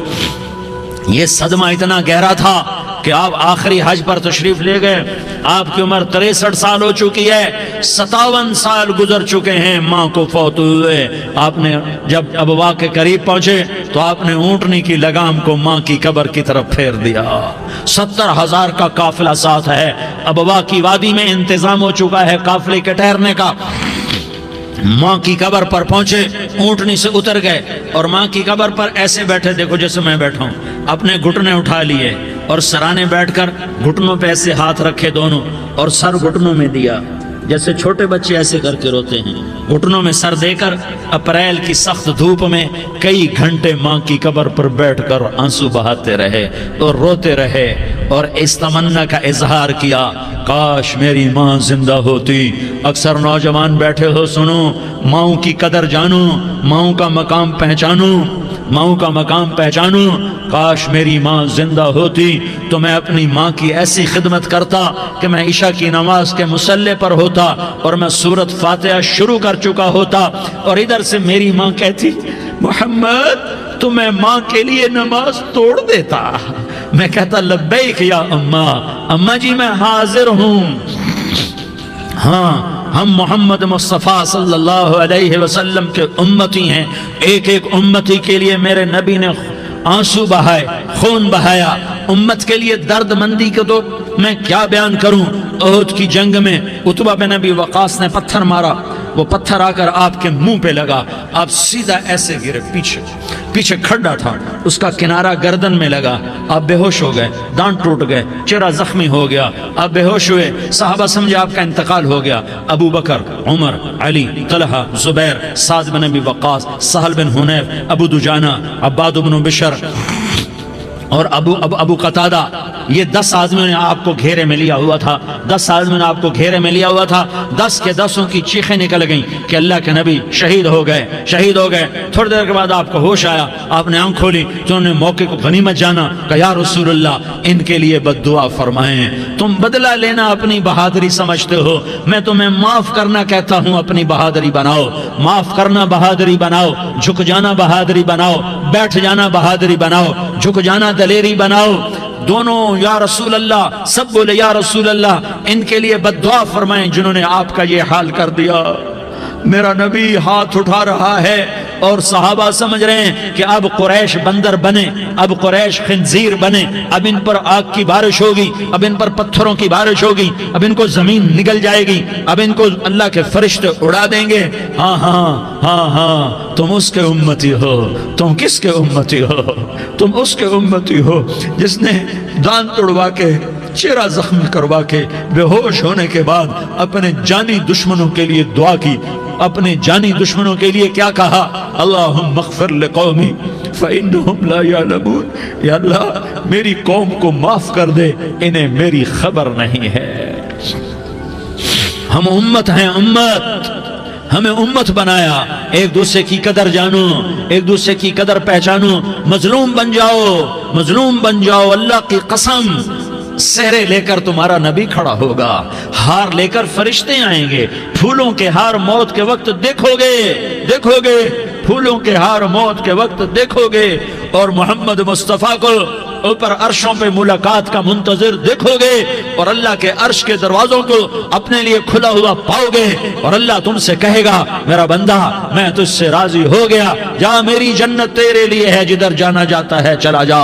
یہ صدمہ اتنا گہرا تھا کہ آپ آخری حج پر تشریف لے گئے، آپ کی عمر 63 سال ہو چکی ہے، 57 سال گزر چکے ہیں ماں کو فوت ہوئے۔ آپ نے جب ابوا کے قریب پہنچے تو آپ نے اونٹنی کی لگام کو ماں کی قبر کی طرف پھیر دیا۔ 70,000 کا قافلہ ساتھ ہے، ابوا کی وادی میں انتظام ہو چکا ہے قافلے کے ٹھہرنے کا۔ ماں کی قبر پر پہنچے، اونٹنی سے اتر گئے اور ماں کی قبر پر ایسے بیٹھے، دیکھو جیسے میں بیٹھا ہوں، اپنے گھٹنے اٹھا لیے اور سرانے بیٹھ کر گھٹنوں پہ ایسے ہاتھ رکھے دونوں اور سر گھٹنوں میں دیا، جیسے چھوٹے بچے ایسے کر کے روتے ہیں، گھٹنوں میں سر دے کر اپریل کی سخت دھوپ میں کئی گھنٹے ماں کی قبر پر بیٹھ کر آنسو بہاتے رہے اور روتے رہے اور اس تمنا کا اظہار کیا، کاش میری ماں زندہ ہوتی۔ اکثر نوجوان بیٹھے ہو، سنو، ماؤں کی قدر جانو، ماؤں کا مقام پہچانو، ماؤں کا مقام پہچانو۔ کاش میری ماں زندہ ہوتی تو میں اپنی ماں کی ایسی خدمت کرتا کہ میں عشاء کی نماز کے مصلی پر ہوتا اور میں سورۃ فاتحہ شروع کر چکا ہوتا، اور ادھر سے میری ماں کہتی محمد تو میں ماں کے لیے نماز توڑ دیتا، میں کہتا لبیک یا اماں، اماں جی میں حاضر ہوں۔ ہاں، ہم محمد مصطفیٰ صلی اللہ علیہ وسلم کے امتی ہیں، ایک ایک امتی کے لیے میرے نبی نے آنسو بہائے، خون بہایا، امت کے لیے درد مندی کو تو میں کیا بیان کروں۔ احد کی جنگ میں عتبہ بن ابی وقاص نے پتھر مارا، وہ پتھر آ کر آپ کے منہ پہ لگا، آپ سیدھا ایسے گرے، پیچھے کھڈا تھا، اس کا کنارہ گردن میں لگا، آپ بے ہوش ہو گئے، دانت ٹوٹ گئے، چہرہ زخمی ہو گیا، آپ بے ہوش ہوئے، صحابہ سمجھے آپ کا انتقال ہو گیا۔ ابو بکر، عمر، علی، طلحہ، زبیر، سعد بن ابی وقاص، سہل بن حنیف، ابو دجانہ، عباد بن بشر اور ابو قتادہ، یہ 10 آدمیوں نے آپ کو گھیرے میں لیا ہوا تھا، 10 آدمیوں نے آپ کو گھیرے میں لیا ہوا تھا، 10 کے 10 کی چیخیں نکل گئیں کہ اللہ کے نبی شہید ہو گئے۔ تھوڑی دیر کے بعد آپ کو ہوش آیا، آپ نے آنکھ کھولی تو انہوں نے موقع کو غنیمت جانا کہ یا رسول اللہ ان کے لیے بد دعا فرمائیں، تم بدلہ لینا اپنی بہادری سمجھتے ہو، میں تمہیں معاف کرنا کہتا ہوں، اپنی بہادری بناؤ، معاف کرنا بہادری بناؤ، جھک جانا بہادری بناؤ، بیٹھ جانا بہادری بناؤ، جھک جانا دلیری بناؤ۔ دونوں یا رسول اللہ، سب بولے یا رسول اللہ، ان کے لیے بد دعا فرمائیں جنہوں نے آپ کا یہ حال کر دیا۔ میرا نبی ہاتھ اٹھا رہا ہے اور صحابہ سمجھ رہے ہیں کہ اب قریش بندر بنے، اب قریش خنزیر بنے، اب ان پر آگ کی بارش ہوگی، اب ان پر پتھروں کی بارش ہوگی، اب ان کو زمین نگل جائے گی، اب ان کو اللہ کے فرشتے اڑا دیں گے۔ ہاں ہاں ہاں ہاں، تم اس کے امتی ہو، تم کس کے امتی ہو؟ تم اس کے امتی ہو جس نے دانت توڑوا کے، چہرہ زخمی کروا کے، بے ہوش ہونے کے بعد اپنے جانی دشمنوں کے لیے دعا کی، اپنے جانی دشمنوں کے لیے کیا کہا؟ اللہم اغفر لقومی فإنہم لا یعلمون، یا اللہ میری قوم کو معاف کر دے، انہیں میری خبر نہیں ہے۔ ہم امت ہیں، امت، ہمیں امت بنایا، ایک دوسرے کی قدر جانو، ایک دوسرے کی قدر پہچانو، مظلوم بن جاؤ، مظلوم بن جاؤ، اللہ کی قسم سہرے لے کر تمہارا نبی کھڑا ہوگا، ہار لے کر فرشتے آئیں گے، پھولوں کے ہار موت کے وقت دیکھو گے، پھولوں کے ہار موت کے وقت دیکھو گے، اور محمد مصطفیٰ کو اوپر عرشوں پہ ملاقات کا منتظر دیکھو گے، اور اللہ کے عرش کے دروازوں کو اپنے لیے کھلا ہوا پاؤ گے، اور اللہ تم سے کہے گا میرا بندہ میں تجھ سے راضی ہو گیا، جا میری جنت تیرے لیے ہے، جدھر جانا جاتا ہے چلا جا۔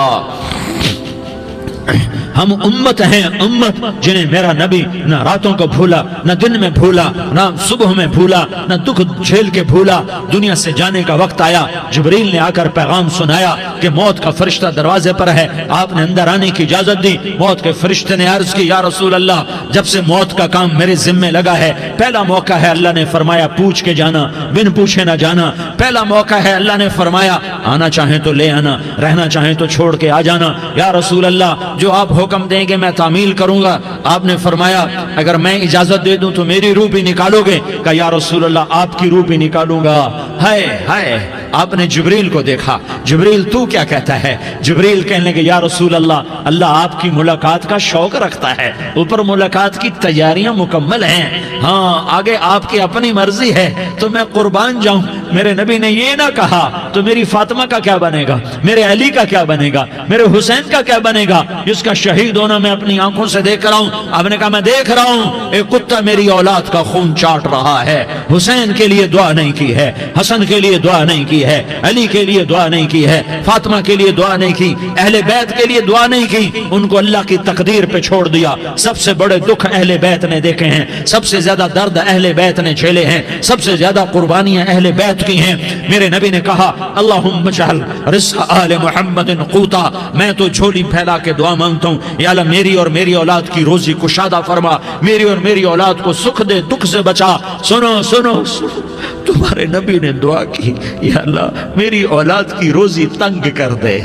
ہم امت ہیں، امت جنہیں میرا نبی نہ راتوں کو بھولا، نہ دن میں بھولا، نہ صبح میں بھولا، نہ دکھ جھیل کے بھولا۔ دنیا سے جانے کا وقت آیا، جبریل نے آ کر پیغام سنایا کہ موت کا فرشتہ دروازے پر ہے، آپ نے اندر آنے کی اجازت دی۔ موت کے فرشتے نے عرض کی، یا رسول اللہ، جب سے موت کا کام میرے ذمے لگا ہے، پہلا موقع ہے، اللہ نے فرمایا پوچھ کے جانا، بن پوچھے نہ جانا۔ پہلا موقع ہے، اللہ نے فرمایا آنا چاہیں تو لے آنا، رہنا چاہیں تو چھوڑ کے آ جانا۔ یا رسول اللہ، جو آپ حکم دیں گے میں تعمیل کروں گا۔ آپ نے فرمایا اگر میں اجازت دے دوں تو میری روح بھی نکالو گے؟ کہا یا رسول اللہ، آپ کی روح بھی نکالوں گا۔ ہائے ہائے، آپ نے جبریل کو دیکھا، جبریل تو کیا کہتا ہے؟ جبریل کہنے لگے یا رسول اللہ، اللہ آپ کی ملاقات کا شوق رکھتا ہے، اوپر ملاقات کی تیاریاں مکمل ہیں، ہاں آگے آپ کی اپنی مرضی ہے تو میں قربان جاؤں۔ میرے نبی نے یہ نہ کہا تو میری فاطمہ کا کیا بنے گا، میرے علی کا کیا بنے گا، میرے حسین کا کیا بنے گا، جس کا شہید ہونا میں اپنی آنکھوں سے دیکھ رہا ہوں۔ آپ نے کہا میں دیکھ رہا ہوں، ایک کتا میری اولاد کا خون چاٹ رہا ہے۔ حسین کے لیے دعا نہیں کی ہے، حسن کے لیے دعا نہیں کی ہے، علی کے لیے دعا نہیں کی ہے، فاطمہ کے لیے دعا نہیں کی، اہل بیت کے لیے دعا نہیں کی، ان کو اللہ کی تقدیر پہ چھوڑ دیا۔ سب سے بڑے دکھ اہل بیت نے دیکھے ہیں، سب سے زیادہ درد اہل بیت نے جھیلے ہیں، سب سے زیادہ قربانیاں اہل بیت کی ہیں۔ میرے نبی نے کہا اللہم اجعل رزق آل محمد قوتا، میں تو جھولی پھیلا کے دعا مانگتا ہوں، یا اللہ میری اور میری اولاد کی روزی کشادہ فرما، میری اور میری اولاد کو سکھ دے، دکھ سے بچا۔ سنو سنو سنو، تمہارے نبی نے دعا کی، یا اللہ میری اولاد کی روزی تنگ کر دے،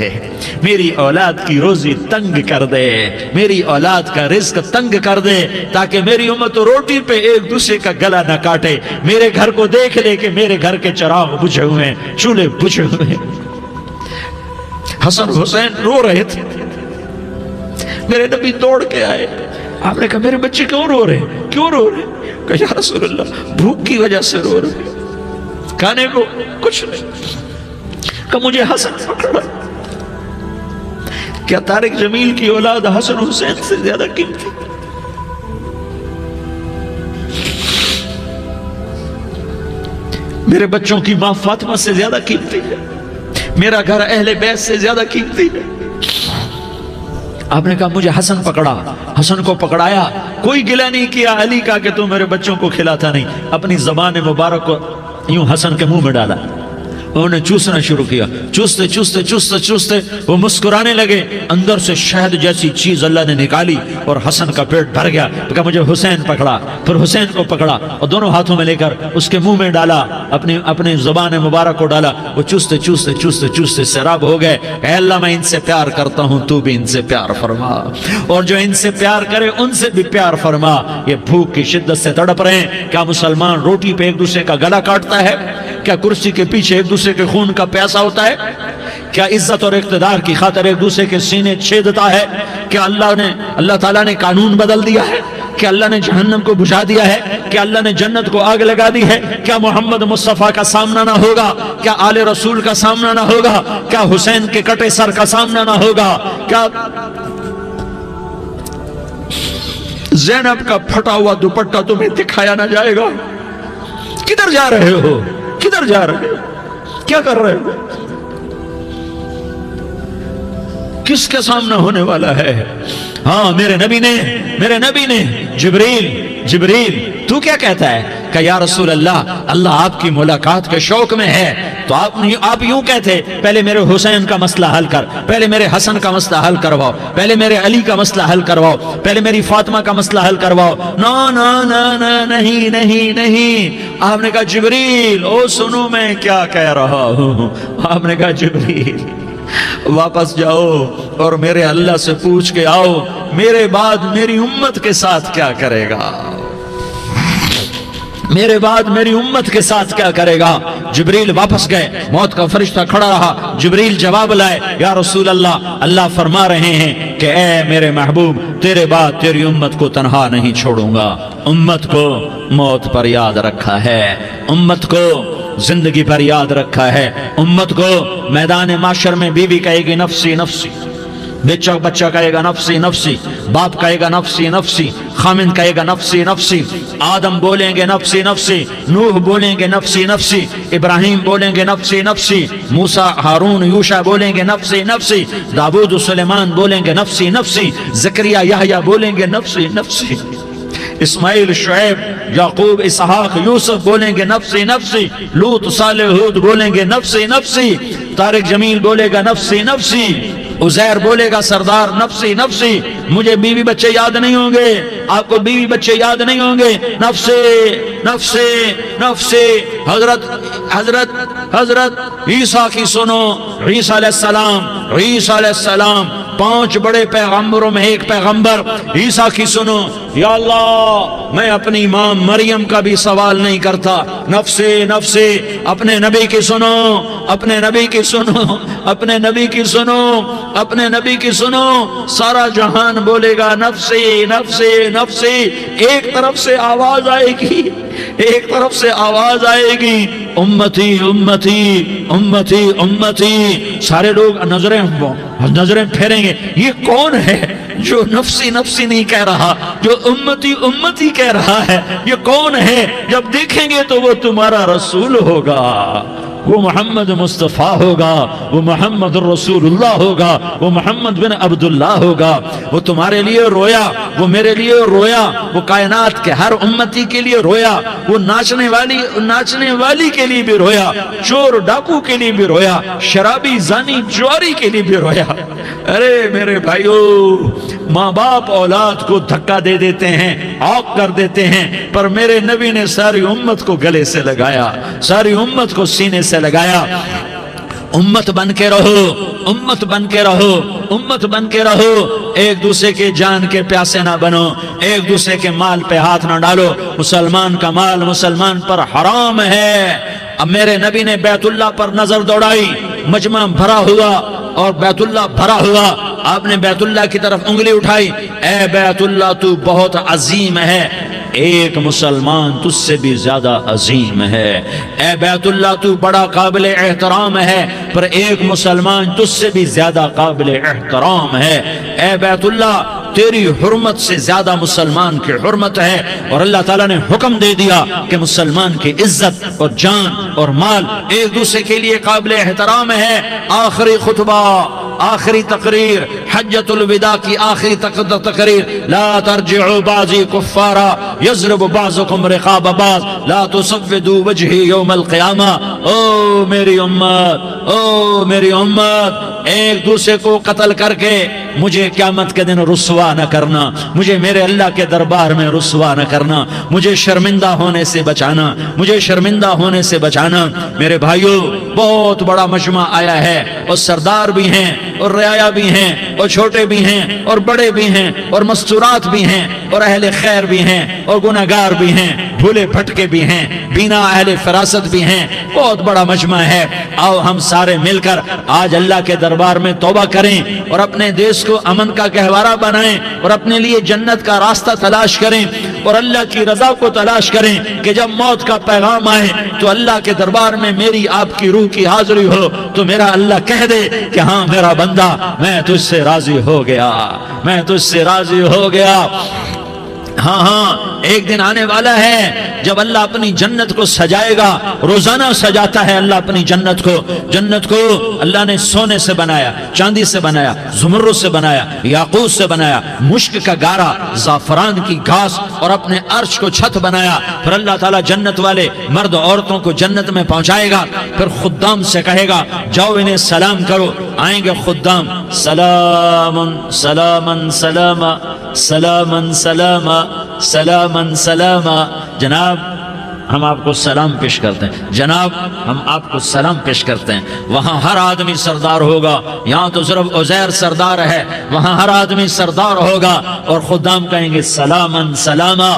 میری اولاد کی روزی تنگ کر دے، میری اولاد کا رزق تنگ کر دے، تاکہ میری امت روٹی پہ ایک دوسرے کا گلا نہ کاٹے، میرے گھر کو دیکھ لے کہ میرے گھر کے چراغ بجھے ہوئے ہیں، چولہے بجھے ہوئے ہیں۔ حسن حسین رو رہے تھے، میرے نبی دوڑ کے آئے، آپ نے کہا میرے بچے کیوں رو رہے ہیں، کیوں رو رہے ہیں؟ کہا یا رسول اللہ بھوک کی وجہ سے رو رہے ہیں، کھانے کو کچھ نہیں۔ کہ مجھے حسن پکڑا۔ کیا طارق جمیل کی اولاد حسن حسین سے زیادہ قیمتی؟ میرے بچوں کی ماں فاطمہ سے زیادہ قیمتی ہے، میرا گھر اہل بیت سے زیادہ قیمتی ہے۔ آپ نے کہا مجھے حسن پکڑا، حسن کو پکڑایا، کوئی گلہ نہیں کیا علی کا کہ تو میرے بچوں کو کھلاتا نہیں، اپنی زبان مبارک کو یوں حسن کے منہ میں ڈالا، انہوں نے چوسنا شروع کیا، چوستے چوستے چوستے چوستے وہ مسکرانے لگے، اندر سے شہد جیسی چیز اللہ نے نکالی اور حسن کا پیٹ بھر گیا۔ کہا مجھے حسین پکڑا، پھر حسین کو پکڑا اور دونوں ہاتھوں میں لے کر اس کے منہ میں ڈالا، اپنی زبان مبارک کو ڈالا، وہ چوستے چوستے چوستے چوستے سیراب ہو گئے۔ اے اللہ میں ان سے پیار کرتا ہوں، تو بھی ان سے پیار فرما، اور جو ان سے پیار کرے ان سے بھی پیار فرما۔ یہ بھوک کی شدت سے تڑپ رہے ہیں، کیا مسلمان روٹی پہ ایک دوسرے کا گلا کاٹتا ہے؟ کیا کرسی کے پیچھے ایک دوسرے کے خون کا پیاسا ہوتا ہے؟ کیا عزت اور اقتدار کی خاطر ایک دوسرے کے سینے چھیدتا ہے؟ کیا اللہ تعالیٰ نے قانون بدل دیا ہے؟ کیا اللہ نے جہنم کو بجھا دیا ہے؟ کیا اللہ نے جنت کو آگ لگا دی ہے؟ کیا محمد مصطفیٰ کا سامنا نہ ہوگا؟ کیا آل رسول کا سامنا نہ ہوگا؟ کیا حسین کے کٹے سر کا سامنا نہ ہوگا؟ کیا زینب کا پھٹا ہوا دوپٹہ تمہیں دکھایا نہ جائے گا؟ کدھر جا رہے ہو؟ کدھر جا رہے ہو؟ کیا کر رہے ہو؟ کس کے سامنا ہونے والا ہے؟ ہاں میرے نبی نے جبریل تو کیا کہتا ہے؟ کہ یا رسول اللہ آپ کی ملاقات کے شوق میں ہے، تو آپ یوں کہتے پہلے میرے حسین کا مسئلہ حل کر، پہلے میرے حسن کا مسئلہ حل کرواؤ، پہلے میرے علی کا مسئلہ حل کرواؤ، پہلے میری فاطمہ کا مسئلہ حل کرواؤ۔ نہیں۔ آپ نے کہا جبریل او سنو میں کیا کہہ رہا ہوں۔ آپ نے کہا جبریل واپس جاؤ اور میرے اللہ سے پوچھ کے آؤ میرے بعد میری امت کے ساتھ کیا کرے گا، میرے بعد میری امت کے ساتھ کیا کرے گا۔ جبریل واپس گئے، موت کا فرشتہ کھڑا رہا، جبریل جواب لائے یا رسول اللہ فرما رہے ہیں کہ اے میرے محبوب تیرے بعد تیری امت کو تنہا نہیں چھوڑوں گا، امت کو موت پر یاد رکھا ہے، امت کو زندگی پر یاد رکھا ہے، امت کو میدان معاشر میں بیوی کہے گی نفسی نفسی، بچہ کہے گا نفسی نفسی، باپ کہے گا نفسی نفسی، خامن کہے گا نفسی نفسی، آدم بولیں گے نفسی نفسی، نوح بولیں گے نفسی نفسی، ابراہیم بولیں گے نفسی نفسی، موسیٰ ہارون یوشع بولیں گے نفسی نفسی، داؤد و سلیمان بولیں گے نفسی نفسی، زکریا یحییٰ بولیں گے نفسی نفسی، اسماعیل شعیب یعقوب اسحاق یوسف بولیں گے نفسی نفسی، لوط صالح ہود بولیں گے نفسی نفسی، طارق جمیل بولے گا نفسی نفسی، عزیر بولے گا سردار نفسی نفسی، مجھے بیوی بچے یاد نہیں ہوں گے، آپ کو بیوی بچے یاد نہیں ہوں گے، نفسی نفسی نفسی۔ حضرت عیسیٰ کی سنو، عیسیٰ علیہ السلام 5 بڑے پیغمبروں میں ایک پیغمبر، عیسیٰ کی سنو، یا اللہ میں اپنی ماں مریم کا بھی سوال نہیں کرتا، نفسی نفسی۔ اپنے نبی کی سنو، اپنے نبی کی سنو، اپنے نبی کی سنو، اپنے نبی کی سنو، سارا جہان بولے گا نفسی نفسی نفسی۔ ایک طرف سے آواز آئے گی، ایک طرف سے آواز آئے گی، امتی امتی امتی امتی۔ سارے لوگ نظریں پھیریں گے، یہ کون ہے جو نفسی نفسی نہیں کہہ رہا، جو امتی امتی کہہ رہا ہے، یہ کون ہے؟ جب دیکھیں گے تو وہ تمہارا رسول ہوگا، وہ محمد مصطفیٰ ہوگا، وہ محمد رسول اللہ ہوگا، وہ محمد بن عبداللہ ہوگا۔ وہ تمہارے لیے رویا، وہ میرے لیے رویا، وہ کائنات کے ہر امتی کے لیے رویا، وہ ناچنے والی کے لیے بھی رویا، چور ڈاکو کے لیے بھی رویا، شرابی زانی جواری کے لیے بھی رویا۔ ارے میرے بھائیو، ماں باپ اولاد کو دھکا دے دیتے ہیں، عوق کر دیتے ہیں، پر میرے نبی نے ساری امت کو گلے سے لگایا، ساری امت کو سینے سے لگایا۔ امت بن کے رہو، امت بن کے رہو، امت بن کے رہو، ایک دوسرے کے جان کے پیاسے نہ بنو، ایک دوسرے کے مال پہ ہاتھ نہ ڈالو۔ مسلمان کا مال مسلمان پر حرام ہے۔ اب میرے نبی نے بیت اللہ پر نظر دوڑائی، مجمع بھرا ہوا اور بیت اللہ بھرا ہوا، آپ نے بیت اللہ کی طرف انگلی اٹھائی، اے بیت اللہ تو بہت عظیم ہے، ایک مسلمان تجھ سے بھی زیادہ عظیم ہے، اے بیت اللہ تو بڑا قابل احترام ہے، پر ایک مسلمان تجھ سے بھی زیادہ قابل احترام ہے، اے بیت اللہ تیری حرمت سے زیادہ مسلمان کی حرمت ہے۔ اور اللہ تعالیٰ نے حکم دے دیا کہ مسلمان کی عزت اور جان اور مال ایک دوسرے کے لیے قابل احترام ہے۔ آخری خطبہ، آخری تقریر، حجۃ الوداع کی آخری تقریر، لا ترجعوا بعضی کفارا یضرب بعضکم رقاب بعض لا تسودوا وجہی یوم القیامہ۔ او میری امت، او میری امت، ایک دوسرے کو قتل کر کے مجھے قیامت کے دن رسوا نہ کرنا، مجھے میرے اللہ کے دربار میں رسوا نہ کرنا، مجھے شرمندہ ہونے سے بچانا، مجھے شرمندہ ہونے سے بچانا۔ میرے بھائیو، بہت بڑا مجمع آیا ہے، اور سردار بھی ہیں اور رعایا بھی ہیں اور چھوٹے بھی ہیں اور بڑے بھی ہیں اور مستورات بھی ہیں اور اہل خیر بھی ہیں اور گناہگار بھی ہیں، بھولے بھٹکے بھی ہیں، بینا اہل فراست بھی ہیں، بہت بڑا مجمع ہے۔ آؤ ہم سارے مل کر آج اللہ کے دربار میں توبہ کریں اور اپنے دیش کو امن کا گہوارہ بنائیں اور اپنے لیے جنت کا راستہ تلاش کریں اور اللہ کی رضا کو تلاش کریں کہ جب موت کا پیغام آئے تو اللہ کے دربار میں میری آپ کی روح کی حاضری ہو تو میرا اللہ کہہ دے کہ ہاں میرا بندہ، میں تجھ سے راضی ہو گیا، میں تجھ سے راضی ہو گیا۔ ہاں ہاں، ایک دن آنے والا ہے جب اللہ اپنی جنت کو سجائے گا، روزانہ سجاتا ہے اللہ اپنی جنت کو۔ جنت کو اللہ نے سونے سے بنایا، چاندی سے بنایا، زمرد سے بنایا، یاقوت سے بنایا، مشک کا گارا، زعفران کی گھاس اور اپنے عرش کو چھت بنایا۔ پھر اللہ تعالیٰ جنت والے مرد عورتوں کو جنت میں پہنچائے گا، پھر خدام سے کہے گا جاؤ انہیں سلام کرو۔ آئیں گے خدام، سلامن سلامن سلاما سلامن سلاما سلامن سلاما۔ جناب ہم آپ کو سلام پیش کرتے ہیں، جناب ہم آپ کو سلام پیش کرتے ہیں۔ وہاں ہر آدمی سردار ہوگا، یہاں تو صرف عزیر سردار ہے، وہاں ہر آدمی سردار ہوگا اور خدام کہیں گے سلامن سلاما۔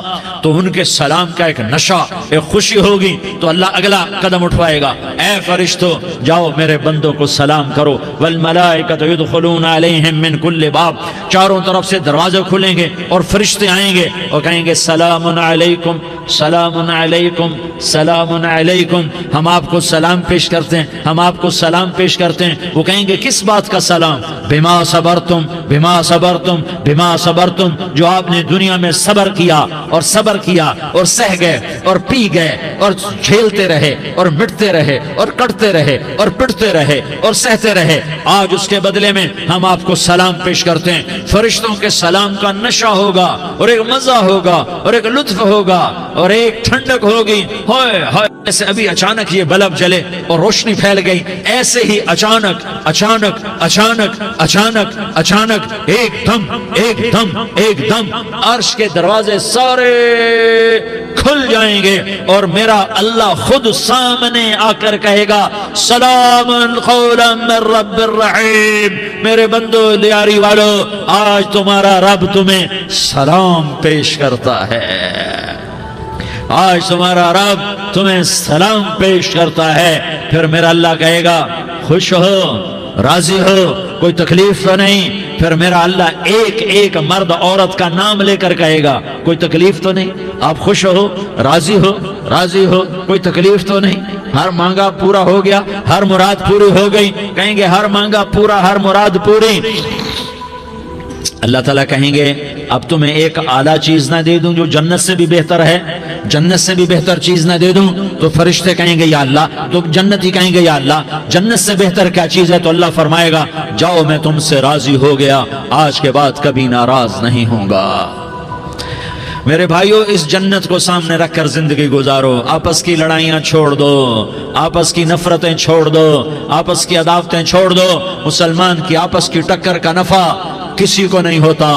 تو ان کے سلام کا ایک نشہ، ایک خوشی ہوگی، تو اللہ اگلا قدم اٹھوائے گا، اے فرشتوں جاؤ میرے بندوں کو سلام کرو۔ والملائکۃ یدخلون علیہم من کل باب، چاروں طرف سے دروازے کھلیں گے اور فرشتے آئیں گے اور کہیں گے سلام علیکم، سلام علیکم، علیکم سلام علیکم، ہم آپ کو سلام پیش کرتے ہیں، ہم آپ کو سلام پیش کرتے ہیں۔ وہ کہیں گے کس بات کا سلام؟ بما صبرتم بما صبرتم بما صبرتم، جو آپ نے دنیا میں صبر کیا اور صبر کیا اور سہ گئے اور پی گئے اور جھیلتے رہے اور مٹتے رہے اور کٹتے رہے اور پٹتے رہے اور سہتے رہے، آج اس کے بدلے میں ہم آپ کو سلام پیش کرتے ہیں۔ فرشتوں کے سلام کا نشہ ہوگا اور ایک مزہ ہوگا اور ایک لطف ہوگا اور ایک ٹھنڈک ہوگی۔ ہوئے ہوئے، ایسے ابھی اچانک یہ بلب جلے اور روشنی پھیل گئی، ایسے ہی اچانک اچانک اچانک اچانک اچانک ایک دم ایک دم ایک دم عرش کے دروازے سارے کھل جائیں گے اور میرا اللہ خود سامنے آ کر کہے گا سلام قولا من رب الرحیم، میرے بندو لیاری والو، آج تمہارا رب تمہیں سلام پیش کرتا ہے، آج تمہارا رب تمہیں سلام پیش کرتا ہے۔ پھر میرا اللہ کہے گا خوش ہو، راضی ہو، کوئی تکلیف تو نہیں؟ پھر میرا اللہ ایک ایک مرد عورت کا نام لے کر کہے گا کوئی تکلیف تو نہیں؟ آپ خوش ہو، راضی ہو، راضی ہو، کوئی تکلیف تو نہیں؟ ہر مانگا پورا ہو گیا، ہر مراد پوری ہو گئی؟ کہیں گے ہر مانگا پورا، ہر مراد پوری۔ اللہ تعالیٰ کہیں گے اب تمہیں ایک اعلیٰ چیز نہ دے دوں جو جنت سے بھی بہتر ہے؟ جنت سے بھی بہتر چیز نہ دے دوں؟ تو فرشتے کہیں گے یا اللہ، تو جنتی کہیں گے یا اللہ جنت سے بہتر کیا چیز ہے؟ تو اللہ فرمائے گا جاؤ میں تم سے راضی ہو گیا، آج کے بعد کبھی ناراض نہیں ہوں گا۔ میرے بھائیو، اس جنت کو سامنے رکھ کر زندگی گزارو، آپس کی لڑائیاں چھوڑ دو، آپس کی نفرتیں چھوڑ دو، آپس کی عداوتیں چھوڑ دو۔ مسلمان کی آپس کی ٹکر کا نفع کسی کو نہیں ہوتا،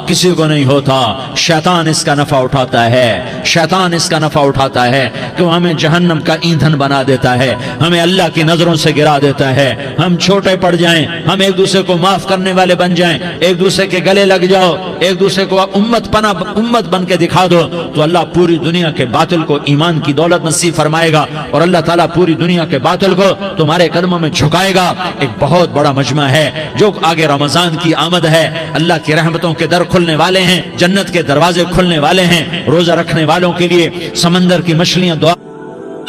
کسی کو نہیں ہوتا، شیطان اس کا نفع اٹھاتا ہے، شیطان اس کا نفع اٹھاتا ہے کہ وہ ہمیں جہنم کا ایندھن بنا دیتا ہے، ہمیں اللہ کی نظروں سے گرا دیتا ہے، ہم چھوٹے پڑ جائیں، ہم ایک دوسرے کو معاف کرنے والے بن جائیں، ایک دوسرے کے گلے لگ جاؤ، ایک دوسرے کو امت بن کے دکھا دو، تو اللہ پوری دنیا کے باطل کو ایمان کی دولت نصیب فرمائے گا اور اللہ تعالیٰ پوری دنیا کے باطل کو تمہارے قدموں میں جھکائے گا۔ ایک بہت بڑا مجمع ہے جو آگے رمضان کی آمد ہے، اللہ کی رحمتوں کے در کھلنے والے ہیں، جنت کے دروازے کھلنے والے ہیں، روزہ رکھنے والوں کے لیے سمندر کی مچھلیاں دعا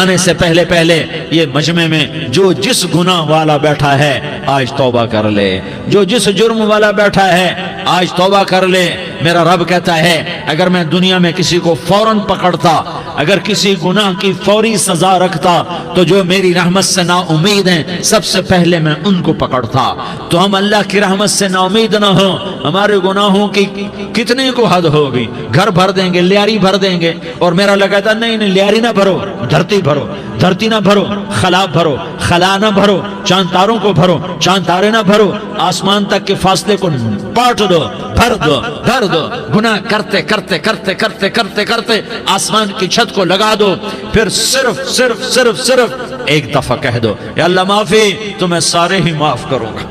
آنے سے پہلے پہلے یہ مجمع میں جو جس گناہ والا بیٹھا ہے آج توبہ کر لے، جو جس جرم والا بیٹھا ہے آج توبہ کر لے۔ میرا رب کہتا ہے اگر میں دنیا میں کسی کو فوراً پکڑتا، اگر کسی گناہ کی فوری سزا رکھتا تو جو میری رحمت سے نا امید ہیں سب سے پہلے میں ان کو پکڑتا۔ تو ہم اللہ کی رحمت سے نا امید نہ ہوں، ہمارے گناہوں کی کتنے کو حد ہوگی، گھر بھر دیں گے، لیاری بھر دیں گے، اور میرا اللہ کہتا نہیں نہیں لیاری نہ بھرو، دھرتی بھرو، دھرتی نہ بھرو، خلا بھرو، خلا نہ بھرو، چاند تاروں کو بھرو، چاند تارے نہ بھرو، آسمان تک کے فاصلے کو پاٹ دو، بھر دو، بھر دو، گناہ کرتے کرتے کرتے کرتے کرتے کرتے آسمان کی چھت کو لگا دو، پھر صرف صرف صرف صرف ایک دفعہ کہہ دو یا اللہ معافی، تو میں سارے ہی معاف کروں گا،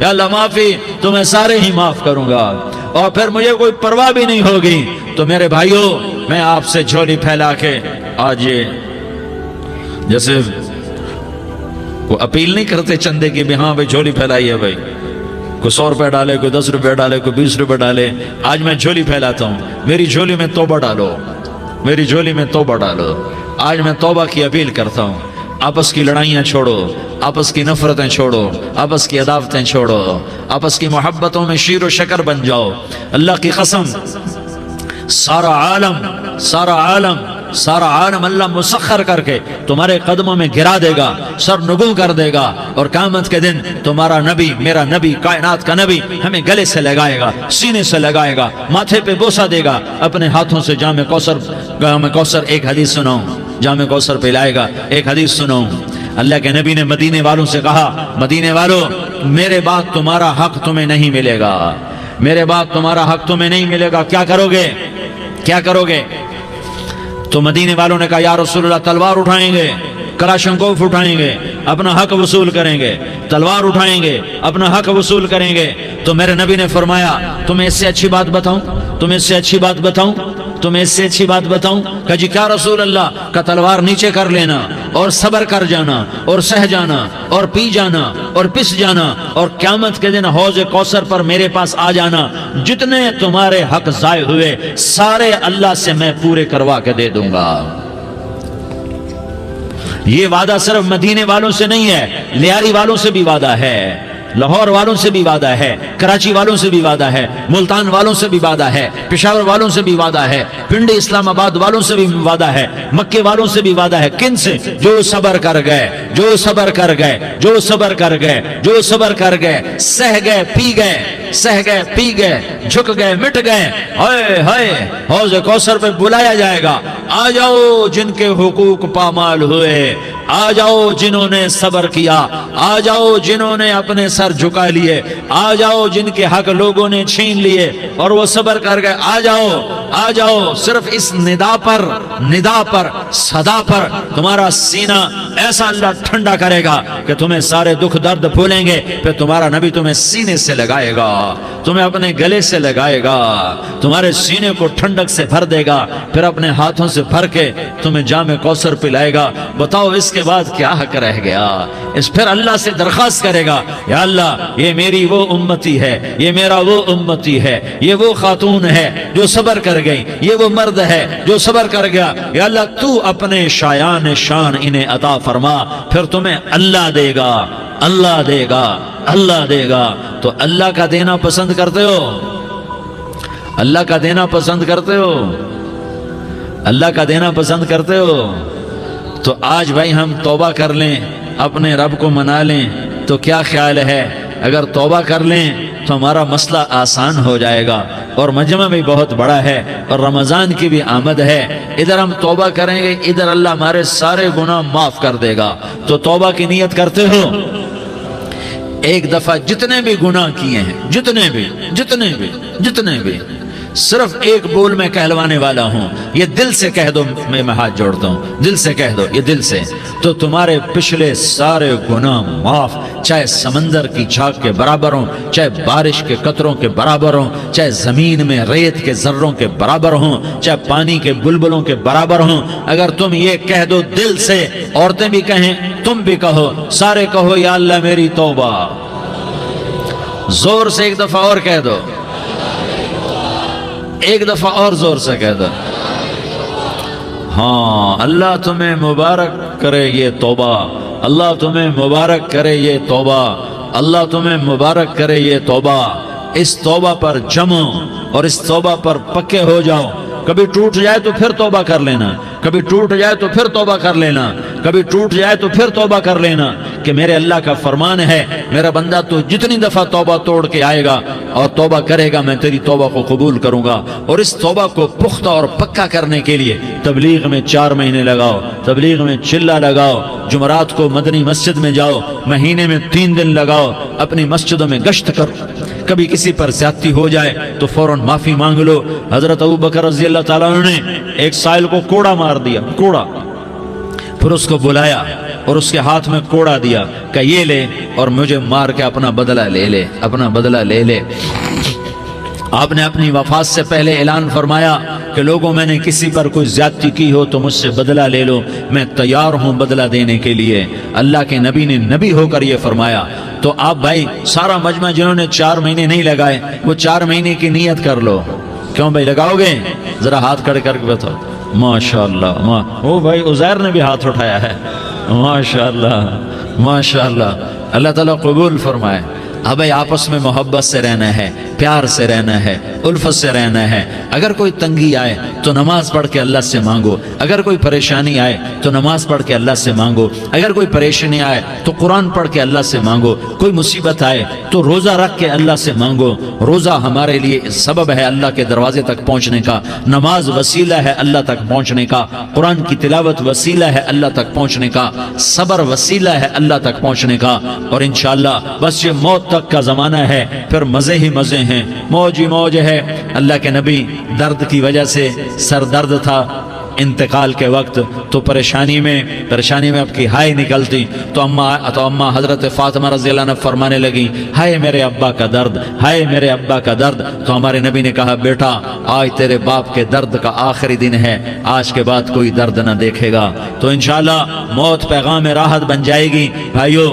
یا اللہ معافی، تو میں سارے ہی معاف کروں گا، اور پھر مجھے کوئی پرواہ بھی نہیں ہوگی۔ تو میرے بھائیو، میں آپ سے جھولی پھیلا کے آج یہ جیسے وہ اپیل نہیں کرتے چندے کی بھی ہاں بھائی جھولی پھیلائی ہے، بھائی کوئی 100 روپے ڈالے، کوئی 10 روپے ڈالے، کوئی 20 روپے ڈالے، آج میں جھولی پھیلاتا ہوں، میری جھولی میں توبہ ڈالو، میری جھولی میں توبہ ڈالو۔ آج میں توبہ کی اپیل کرتا ہوں، آپس کی لڑائیاں چھوڑو، آپس کی نفرتیں چھوڑو، آپس کی عداوتیں چھوڑو، آپس کی محبتوں میں شیر و شکر بن جاؤ۔ اللہ کی قسم، سارا عالم اللہ مسخر کر کے تمہارے قدموں میں گرا دے گا، سر نگوں کر دے گا، اور قیامت کے دن تمہارا نبی، میرا نبی، کائنات کا نبی ہمیں گلے سے لگائے گا، سینے سے لگائے گا، ماتھے پہ بوسہ دے گا، اپنے ہاتھوں سے جام کوثر ایک حدیث سناؤں، جام کوثر پلائے گا، ایک حدیث سناؤں۔ اللہ کے نبی نے مدینے والوں سے کہا، مدینے والوں میرے بعد تمہارا حق تمہیں نہیں ملے گا، میرے بعد تمہارا حق تمہیں نہیں ملے گا، کیا کرو گے، کیا کرو گے؟ تو مدینے والوں نے کہا یا رسول اللہ تلوار اٹھائیں گے، کراشنکوف اٹھائیں گے، اپنا حق وصول کریں گے، تلوار اٹھائیں گے، اپنا حق وصول کریں گے۔ تو میرے نبی نے فرمایا تمہیں اس سے اچھی بات بتاؤں، تمہیں اس سے اچھی بات بتاؤں، تمہیں اس سے اچھی بات بتاؤں؟ کہا جی کیا رسول اللہ؟ کا تلوار نیچے کر لینا اور صبر کر جانا اور سہ جانا اور پی جانا اور پس جانا، اور قیامت کے دن حوض کوثر پر میرے پاس آ جانا، جتنے تمہارے حق ضائع ہوئے سارے اللہ سے میں پورے کروا کے دے دوں گا۔ یہ وعدہ صرف مدینے والوں سے نہیں ہے، لیاری والوں سے بھی وعدہ ہے، لاہور والوں سے بھی وعدہ ہے، کراچی والوں سے بھی وعدہ ہے، ملتان والوں سے بھی وعدہ ہے، پشاور والوں سے بھی وعدہ ہے، پنڈی اسلام آباد والوں سے بھی وعدہ ہے، مکے والوں سے بھی وعدہ ہے۔ کن سے؟ جو صبر کر گئے، جو صبر کر گئے، جو صبر کر گئے، جو صبر کر گئے، سہ گئے پی گئے، سہ گئے پی گئے، جھک گئے مٹ گئے۔ ہائے ہائے، حوض کوثر پہ بلایا جائے گا، آ جاؤ جن کے حقوق پامال ہوئے، آ جاؤ جنہوں نے صبر کیا، آ جاؤ جنہوں نے اپنے سر جھکا لیے، آ جاؤ جن کے حق لوگوں نے چھین لیے اور وہ صبر کر گئے، آ جاؤ آ جاؤ۔ صرف اس ندا پر صدا پر تمہارا سینہ ایسا اللہ ٹھنڈا کرے گا کہ تمہیں سارے دکھ درد بھولیں گے، پھر تمہارا نبی تمہیں سینے سے لگائے گا، تمہیں اپنے گلے سے لگائے گا، تمہارے سینے کو ٹھنڈک سے بھر دے گا، پھر اپنے ہاتھوں سے بھر کے تمہیں جام کوثر پلائے گا۔ بتاؤ اس کے بعد کیا حق رہ گیا؟ اس پھر اللہ سے درخواست کرے گا، یا اللہ یہ میری وہ امتی ہے، یہ میرا وہ امتی ہے، یہ وہ خاتون ہے جو صبر کر گئی، یہ وہ مرد ہے جو صبر کر گیا، یا اللہ تو اپنے شایان شان انہیں عطا فرما، پھر تمہیں اللہ دے گا، اللہ دے گا، اللہ دے گا۔ تو اللہ کا دینا پسند کرتے ہو؟ اللہ کا دینا پسند کرتے ہو؟ اللہ کا دینا پسند کرتے ہو؟ تو آج بھائی ہم توبہ کر لیں، اپنے رب کو منا لیں، تو کیا خیال ہے اگر توبہ کر لیں تو ہمارا مسئلہ آسان ہو جائے گا، اور مجمع بھی بہت بڑا ہے اور رمضان کی بھی آمد ہے، ادھر ہم توبہ کریں گے، ادھر اللہ ہمارے سارے گناہ معاف کر دے گا۔ تو توبہ کی نیت کرتے ہو؟ ایک دفعہ جتنے بھی گناہ کیے ہیں، جتنے بھی صرف ایک بول میں کہلوانے والا ہوں، یہ دل سے کہہ دو، میں ہاتھ جوڑتا ہوں، دل سے کہہ دو، یہ دل سے، تو تمہارے پچھلے سارے گناہ معاف، چاہے سمندر کی جھاگ کے برابر ہوں، چاہے بارش کے قطروں کے برابر ہوں، چاہے زمین میں ریت کے ذروں کے برابر ہوں، چاہے پانی کے بلبلوں کے برابر ہوں۔ اگر تم یہ کہہ دو دل سے، عورتیں بھی کہیں، تم بھی کہو، سارے کہو، یا اللہ میری توبہ، زور سے ایک دفعہ اور کہہ دو، ایک دفعہ اور زور سے کہہ دو۔ ہاں، اللہ تمہیں مبارک کرے یہ توبہ، اللہ تمہیں مبارک کرے یہ توبہ، اللہ تمہیں مبارک کرے یہ توبہ۔ اس توبہ پر جمو اور اس توبہ پر پکے ہو جاؤ۔ کبھی ٹوٹ جائے تو پھر توبہ کر لینا، کبھی ٹوٹ جائے تو پھر توبہ کر لینا، کبھی ٹوٹ جائے تو پھر توبہ کر لینا، کہ میرے اللہ کا فرمان ہے، میرا بندہ تو جتنی دفعہ توبہ توڑ کے آئے گا اور توبہ کرے گا، میں تیری توبہ کو قبول کروں گا۔ اور اس توبہ کو پختہ اور پکا کرنے کے لیے تبلیغ میں 4 مہینے لگاؤ، تبلیغ میں چلہ لگاؤ، جمعرات کو مدنی مسجد میں جاؤ، مہینے میں 3 دن لگاؤ، اپنی مسجدوں میں گشت کرو، کبھی کسی پر زیادتی ہو جائے تو فوراً معافی مانگ لو۔ حضرت ابوبکر رضی اللہ تعالیٰ عنہ نے ایک سائل کو کوڑا مار دیا، کوڑا، پھر اس کو بلایا اور اس کے ہاتھ میں کوڑا دیا کہ یہ لے اور مجھے مار کے اپنا بدلہ لے لے، اپنا بدلہ لے لے۔ آپ نے اپنی وفات سے پہلے اعلان فرمایا کہ لوگوں، میں نے کسی پر کوئی زیادتی کی ہو تو مجھ سے بدلہ لے لو، میں تیار ہوں بدلہ دینے کے لیے۔ اللہ کے نبی نے نبی ہو کر یہ فرمایا۔ تو آپ بھائی سارا مجمع جنہوں نے 4 مہینے نہیں لگائے، وہ 4 مہینے کی نیت کر لو۔ کیوں بھائی لگاؤ گے؟ ذرا ہاتھ کھڑے کر کے بتاؤ۔ ماشاءاللہ، وہ بھائی عزیر نے بھی ہاتھ اٹھایا ہے، ماشاءاللہ ماشاءاللہ، اللہ تعالیٰ قبول فرمائے۔ اب بھائی آپس میں محبت سے رہنا ہے، پیار سے رہنا ہے، الفت سے رہنا ہے۔ اگر کوئی تنگی آئے تو نماز پڑھ کے اللہ سے مانگو، اگر کوئی پریشانی آئے تو نماز پڑھ کے اللہ سے مانگو، اگر کوئی پریشانی آئے تو قرآن پڑھ کے اللہ سے مانگو، کوئی مصیبت آئے تو روزہ رکھ کے اللہ سے مانگو۔ روزہ ہمارے لیے سبب ہے اللہ کے دروازے تک پہنچنے کا، نماز وسیلہ ہے اللہ تک پہنچنے کا، قرآن کی تلاوت وسیلہ ہے اللہ تک پہنچنے کا، صبر وسیلہ ہے اللہ تک پہنچنے کا۔ اور انشاءاللہ بس یہ موت تک کا زمانہ ہے، پھر مزے ہی مزے ہیں، موج ہی موج ہے۔ اللہ کے نبی درد کی وجہ سے سر درد تھا انتقال کے وقت، تو پریشانی میں اب کی ہائے نکلتی، تو اماں حضرت فاطمہ رضی اللہ عنہ فرمانے لگی، ہائے میرے ابا کا درد، ہائے میرے ابا کا درد۔ تو ہمارے نبی نے کہا، بیٹا آج تیرے باپ کے درد کا آخری دن ہے، آج کے بعد کوئی درد نہ دیکھے گا۔ تو انشاءاللہ موت پیغام راحت بن جائے گی۔ بھائیو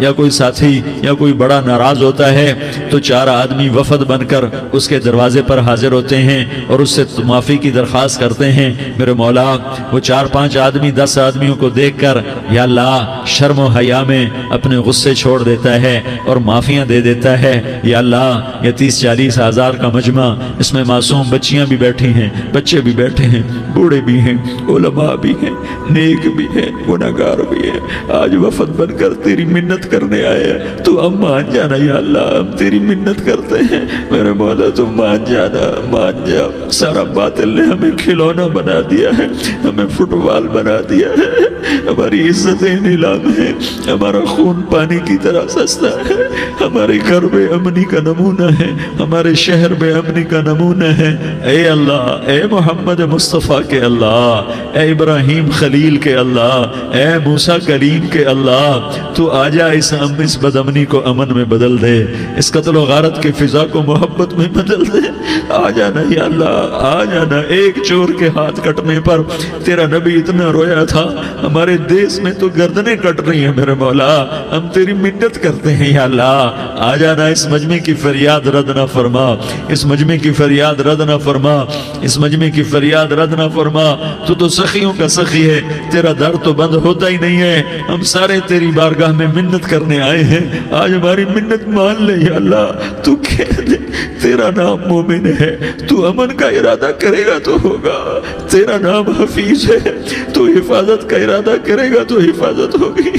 یا کوئی ساتھی یا کوئی بڑا ناراض ہوتا ہے تو 4 آدمی وفد بن کر اس کے دروازے پر حاضر ہوتے ہیں اور اس سے معافی کی درخواست کرتے ہیں۔ میرے مولا وہ 4-5 آدمی 10 آدمیوں کو دیکھ کر یا اللہ شرم و حیا میں اپنے غصے چھوڑ دیتا ہے اور معافیاں دے دیتا ہے۔ یا اللہ یہ 30-40 ہزار کا مجمع، اس میں معصوم بچیاں بھی بیٹھی ہیں، بچے بھی بیٹھے ہیں، بوڑھے بھی ہیں، علماء بھی ہیں، نیک بھی ہیں، گناہگار بھی ہیں، آج وفد بن کر تیری منت کرنے آئے ہیں، تو ہم مان جانا یا اللہ، ہم تیری منت کرتے ہیں میرے مولا، تو مان جانا، مان جا۔ سارا باطل نے ہمیں کھلونا بنا دیا ہے، ہمیں فٹ بال بنا دیا ہے، ہماری عزتیں نیلام ہے، ہمارا خون پانی کی طرح سستا ہے، ہمارے گھر بے امنی کا نمونہ ہے، ہمارے شہر بے امنی کا نمونہ ہے۔ اے اللہ، اے محمد مصطفیٰ کے اللہ، اے ابراہیم خلیل کے اللہ، اے موسیٰ کلیم کے اللہ، تو آجا اس بد امنی کو امن میں بدل دے، اس قتل و غارت کی فضا کو محبت میں بدل دے۔ آ جانا یا اللہ، آ جانا۔ ایک چور کے ہاتھ کٹنے پر تیرا نبی اتنا رویا تھا، ہمارے دیس میں تو گردنیں کٹ رہی ہیں میرے مولا، ہم تیری منت کرتے ہیں یا اللہ، آ جانا۔ اس مجمع کی فریاد رد نہ فرما، اس مجمع کی فریاد رد نہ فرما، اس مجمع کی فریاد رد نہ فرما۔ تو سخیوں کا سخی ہے، تیرا در تو بند ہوتا ہی نہیں ہے، ہم سارے تیری بارگاہ میں منت کرنے آئے ہیں، آج ہماری منت مان لے یا اللہ۔ تو کہہ دے تیرا نام مومن ہے، تو امن کا ارادہ کرے گا تو ہوگا، تیرا نام حفیظ ہے، تو حفاظت کا ارادہ کرے گا تو حفاظت ہوگی،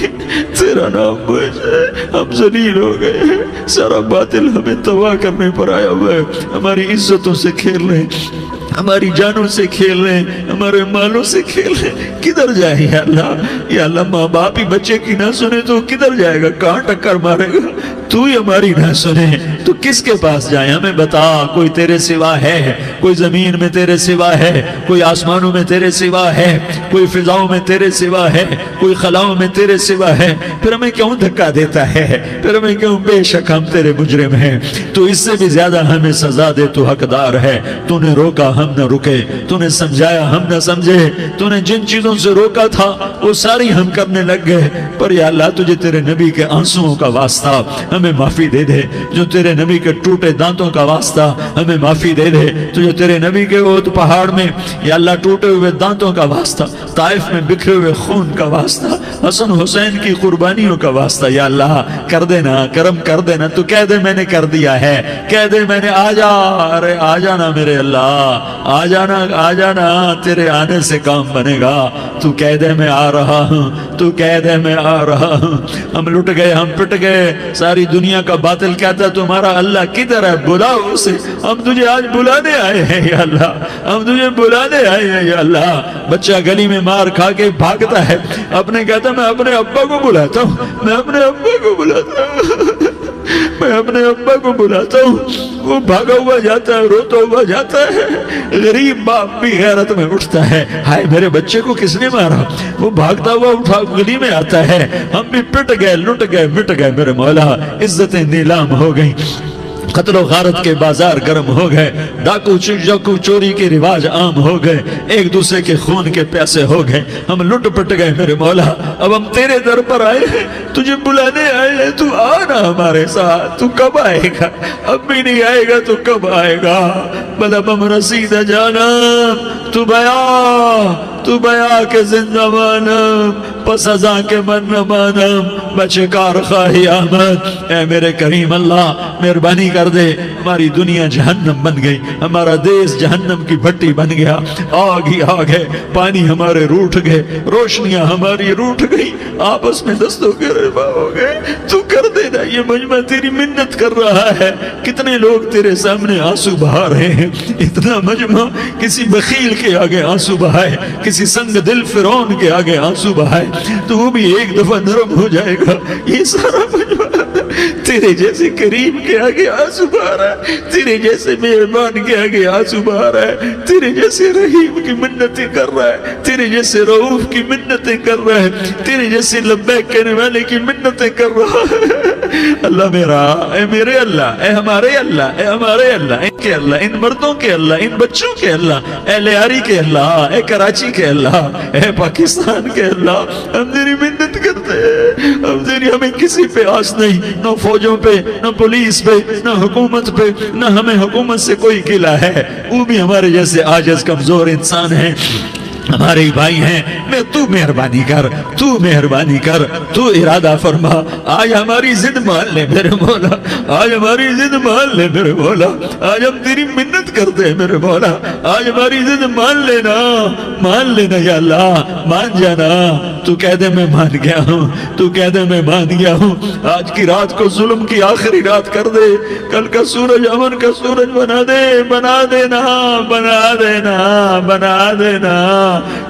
تیرا نام موج ہے، ہم ذلیل ہو گئے ہیں، سارا باطل ہمیں تباہ کرنے پر آیا ہوا ہے، ہماری عزتوں سے کھیل رہے ہیں، ہماری جانوں سے کھیل رہے ہیں، ہمارے مالوں سے کھیل رہے ہیں، کدھر جائے یا اللہ؟ یا اللہ ماں باپ ہی بچے کی نہ سنے تو کدھر جائے گا، کہاں ٹکر مارے گا؟ تو ہی ہماری نہ سنے تو کس کے پاس جائیں؟ ہمیں بتا، کوئی تیرے سوا ہے؟ کوئی زمین میں تیرے سوا ہے؟ کوئی آسمانوں میں تیرے سوا ہے؟ کوئی فضاؤں میں تیرے سوا ہے؟ کوئی خلاؤں میں تیرے سوا ہے؟ پھر ہمیں کیوں دھکا دیتا ہے؟ پھر ہمیں کیوں؟ بے شک ہم تیرے مجرم ہیں، تو اس سے بھی زیادہ ہمیں سزا دے، تو حقدار ہے۔ تو نے روکا ہم نہ رکے، تو نے سمجھایا ہم نہ سمجھے، تو نے جن چیزوں سے روکا تھا وہ ساری ہم کرنے لگ گئے، پر یا اللہ تجھے تیرے نبی کے آنسوؤں کا واسطہ ہمیں معافی دے دے، جو تیرے نبی کے ٹوٹے دانتوں کا واسطہ ہمیں معافی دے دے، تجھے تیرے نبی کے وہ پہاڑ میں یا اللہ ٹوٹے ہوئے دانتوں کا واسطہ، طائف میں بکھرے ہوئے خون کا واسطہ، حسن حسین کی قربانیوں کا واسطہ یا اللہ کر دینا، کرم کر دینا۔ تو کہہ دے میں نے کر دیا ہے، کہہ دے میں نے، آ جا، ارے آ جانا میرے اللہ، آ جانا، آ جانا، تیرے آنے سے کام بنے گا۔ تو کہہ دے میں آ رہا ہوں، تو کہہ دے میں آ رہا ہوں۔ ہم لٹ گئے، ہم پٹ گئے، ساری دنیا کا باطل کہتا ہے تمہارا اللہ کدھر ہے، بلاؤ اسے، ہم تجھے آج بلانے آئے ہیں یا اللہ، ہم تجھے بلانے آئے ہیں یا اللہ۔ بچہ گلی میں مار کھا کے بھاگتا ہے، اپنے کہتا میں اپنے ابا کو بلاتا ہوں، میں اپنے ابا کو بلاتا ہوں، میں اپنے ابا کو بلاتا ہوں، وہ بھاگا ہوا جاتا ہے، روتا ہوا جاتا ہے۔ غریب باپ بھی غیرت میں اٹھتا ہے، ہائے میرے بچے کو کس نے مارا، وہ بھاگتا ہوا اٹھا گلی میں آتا ہے۔ ہم بھی پٹ گئے، لٹ گئے، مٹ گئے میرے مولا، عزتیں نیلام ہو گئیں، قتل و غارت کے بازار گرم ہو گئے، ڈاکو چوری کے رواج عام ہو گئے، ایک دوسرے کے خون کے پیاسے ہو گئے، ہم لٹ پٹ گئے میرے مولا۔ اب ہم تیرے در پر آئے ہیں، تجھے بلانے آئے ہیں، تو آنا ہمارے ساتھ۔ تو کب آئے گا؟ اب بھی نہیں آئے گا تو کب آئے گا؟ بلبم رسید جانم تو بیا کے زندہ مانم، پس ازاں کے من نہ مانم، بچکار خواہی آمد۔ اے میرے کریم اللہ مہربانی کر دے، ہماری دنیا جہنم بن گئی، ہمارا دیس جہنم کی بھٹی بن گیا، آگ ہی آگ ہے، پانی ہمارے روٹھ گئے، روشنیاں ہماری روٹھ گئی، آپس میں دستوں کے ربا ہو گئے۔ تو کر دینا، یہ مجمع تیری منت کر رہا ہے، کتنے لوگ تیرے سامنے آنسو بہا رہے ہیں، اتنا مجمع کسی بخیل کے آگے آنسو بہائے، کسی سنگ دل فرعون کے آگے آنسو بہائے تو وہ بھی ایک دفعہ نرم ہو جائے گا۔ یہ سارا مجمع تیرے جیسے کریم کے آگے آنسو بہا رہا ہے، تیرے جیسے مہربان کے آگے آنسو بہا رہا ہے، تیرے جیسے رحیم کی منتیں کر رہا ہے، تیرے جیسے رؤوف کی منتیں کر رہا ہے، تیرے جیسے لبیک کہنے والے کی منتیں کر رہا ہے۔ اللہ میرا، اے میرے اللہ، اے ہمارے اللہ، اے ہمارے اللہ، ان کے اللہ، ان مردوں کے اللہ، ان بچوں کے اللہ، اے لیاری کے اللہ، اے کراچی کے اللہ، اے پاکستان کے اللہ، ہم تیری منت کرتے ہیں، اب تیری ہمیں کسی پہ آس نہیں، نہ فوجوں پہ، نہ پولیس پہ، نہ حکومت پہ، نہ ہمیں حکومت سے کوئی قلع ہے، وہ بھی ہمارے جیسے عاجز کمزور انسان ہیں، ہمارے بھائی ہیں۔ میں تو مہربانی کر، تو مہربانی کر، تو ارادہ فرما، آج ہماری ضد مان لے میرے مولا، آج ہماری ضد مان لے میرے مولا، آج ہم تیری منت کرتے ہیں میرے مولا، آج ہماری ضد مان لینا یا اللہ، مان جانا۔ تو کہہ دے میں مان گیا ہوں، تو کہہ دے میں مان گیا ہوں، آج کی رات کو ظلم کی آخری رات کر دے، کل کا سورج امن کا سورج بنا دے، بنا دینا، بنا دینا، بنا دینا،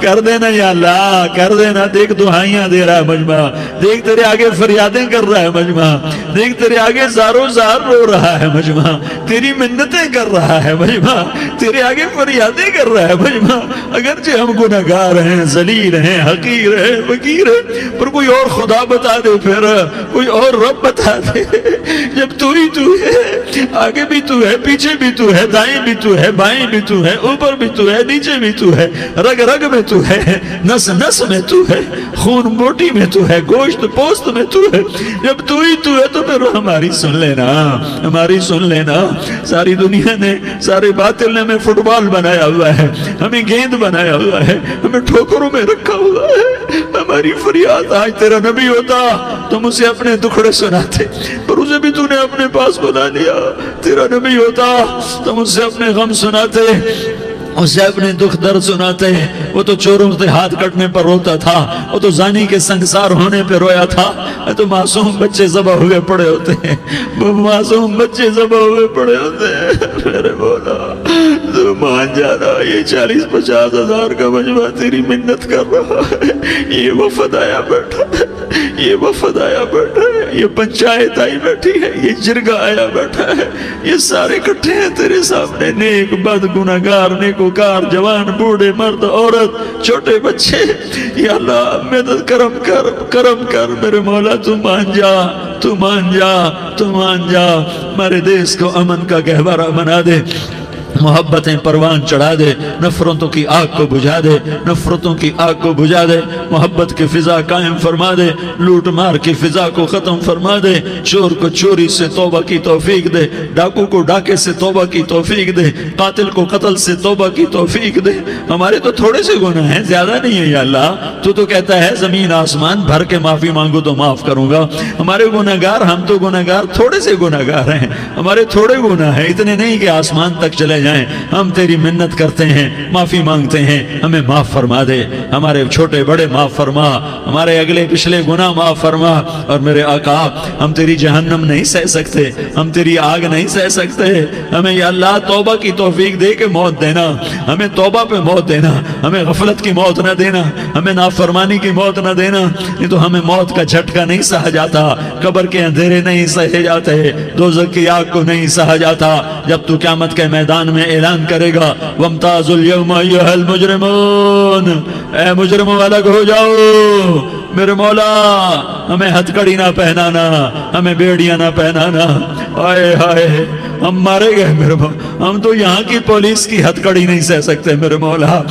کر دینا یا اللہ، کر دینا۔ دیکھ دعائیاں دے رہا ہے مجمع، دیکھ تیرے آگے فریادیں کر رہا ہے مجمع، دیکھ تیرے آگے زارو زار رو رہا ہے مجمع، تیری منتیں کر رہا ہے مجمع، تیرے آگے فریادیں کر رہا ہے مجمع۔ اگرچہ ہم گناہگار ہیں، ذلیل ہیں، حقیر ہیں، فقیر ہیں، پر کوئی اور خدا بتا دے، پھر کوئی اور رب بتا دے۔ جب تو ہی تو ہے، آگے بھی تو ہے، پیچھے بھی تو ہے، دائیں بھی تو ہے، بائیں بھی تو ہے، اوپر بھی تو ہے، نیچے بھی تو ہے، رگ رگ میں تو ہے، نس نس میں تو ہے، خون بوٹی میں تو ہے، گوشت پوست میں تو ہے۔ جب تو ہی تو ہے تو پھر ہماری سن لینا، ہماری سن لینا۔ ساری دنیا نے، سارے باطل نے ہمیں فٹ بال بنایا ہوا ہے، ہمیں گیند بنایا ہوا ہے، ہمیں ٹھوکروں میں رکھا ہوا ہے۔ ہماری فریاد، آج تیرا نبی ہوتا تم اسے اپنے دکھڑے سناتے، پر اسے بھی تو نے اپنے پاس بنا لیا۔ تیرا نبی ہوتا تم اسے اپنے غم سناتے، اسے اپنے دکھ درد سناتے۔ وہ تو چوروں سے ہاتھ کٹنے پر روتا تھا، وہ تو زانی کے سنگسار ہونے پہ رویا تھا، تو معصوم بچے ذبح ہوئے پڑے ہوتے ہیں، وہ معصوم بچے ذبح ہوئے پڑے ہوتے ہیں۔ میرے مولا تو مان جانا، یہ 40-50 ہزار کا مجمع تیری منت کر رہا ہے، یہ وفد آیا بیٹھا ہے، یہ وفد آیا بیٹھا ہے، یہ پنچایت آئی بیٹھی ہے، یہ جرگہ آیا بیٹھا ہے، یہ سارے اکٹھے ہیں تیرے سامنے، نیک بد گناہگار نیکوکار، جوان بوڑھے مرد عورت چھوٹے بچے۔ یا اللہ مدد کرم کر، کرم کر میرے مولا، تو مان جا، تو مان جا، تو مان جا۔ ہمارے دیس کو امن کا گہوارہ بنا دے، محبتیں پروان چڑھا دے، نفرتوں کی آگ کو بجھا دے، نفرتوں کی آگ کو بجھا دے، محبت کی فضا قائم فرما دے، لوٹ مار کی فضا کو ختم فرما دے، چور کو چوری سے توبہ کی توفیق دے، ڈاکو کو ڈاکے سے توبہ کی توفیق دے، قاتل کو قتل سے توبہ کی توفیق دے۔ ہمارے تو تھوڑے سے گناہ ہیں، زیادہ نہیں ہے یا اللہ، تو کہتا ہے زمین آسمان بھر کے معافی مانگو تو معاف کروں گا۔ ہمارے گناہگار، ہم تو گناہگار تھوڑے سے گناہگار ہیں، ہمارے تھوڑے گناہ ہیں، اتنے نہیں کہ آسمان تک چلے جائیں۔ ہم تیری منت کرتے ہیں، معافی مانگتے ہیں، ہمیں معاف فرما دے، ہمارے چھوٹے بڑے معاف فرما، ہمارے اگلے پچھلے گناہ معاف فرما۔ اور میرے آقا ہم تیری جہنم نہیں سہ سکتے، ہم تیری آگ نہیں سہ سکتے، ہمیں یا اللہ توبہ کی توفیق دے کے موت دینا، ہمیں توبہ پہ موت دینا، ہمیں غفلت کی موت نہ دینا، ہمیں نافرمانی کی موت نہ دینا، نہیں تو ہمیں موت کا جھٹکا نہیں سہا جاتا، قبر کے اندھیرے نہیں سہے جاتے، دوزخ کی آگ کو نہیں سہا جاتا۔ جب تو قیامت کے میدان میں اعلان کرے گا وَامْتَازُوا الْيَوْمَ أَيُّهَا الْمُجْرِمُونَ، اے مجرموں الگ ہو جاؤ۔ میرے مولا ہمیں ہتھ کڑی نہ پہنانا، ہمیں بیڑیاں نہ پہنانا، آئے ہائے ہم مارے گئے میرے مولا، ہم تو یہاں کی پولیس کی ہتھ کڑی نہیں سہ سکتے میرے مولا،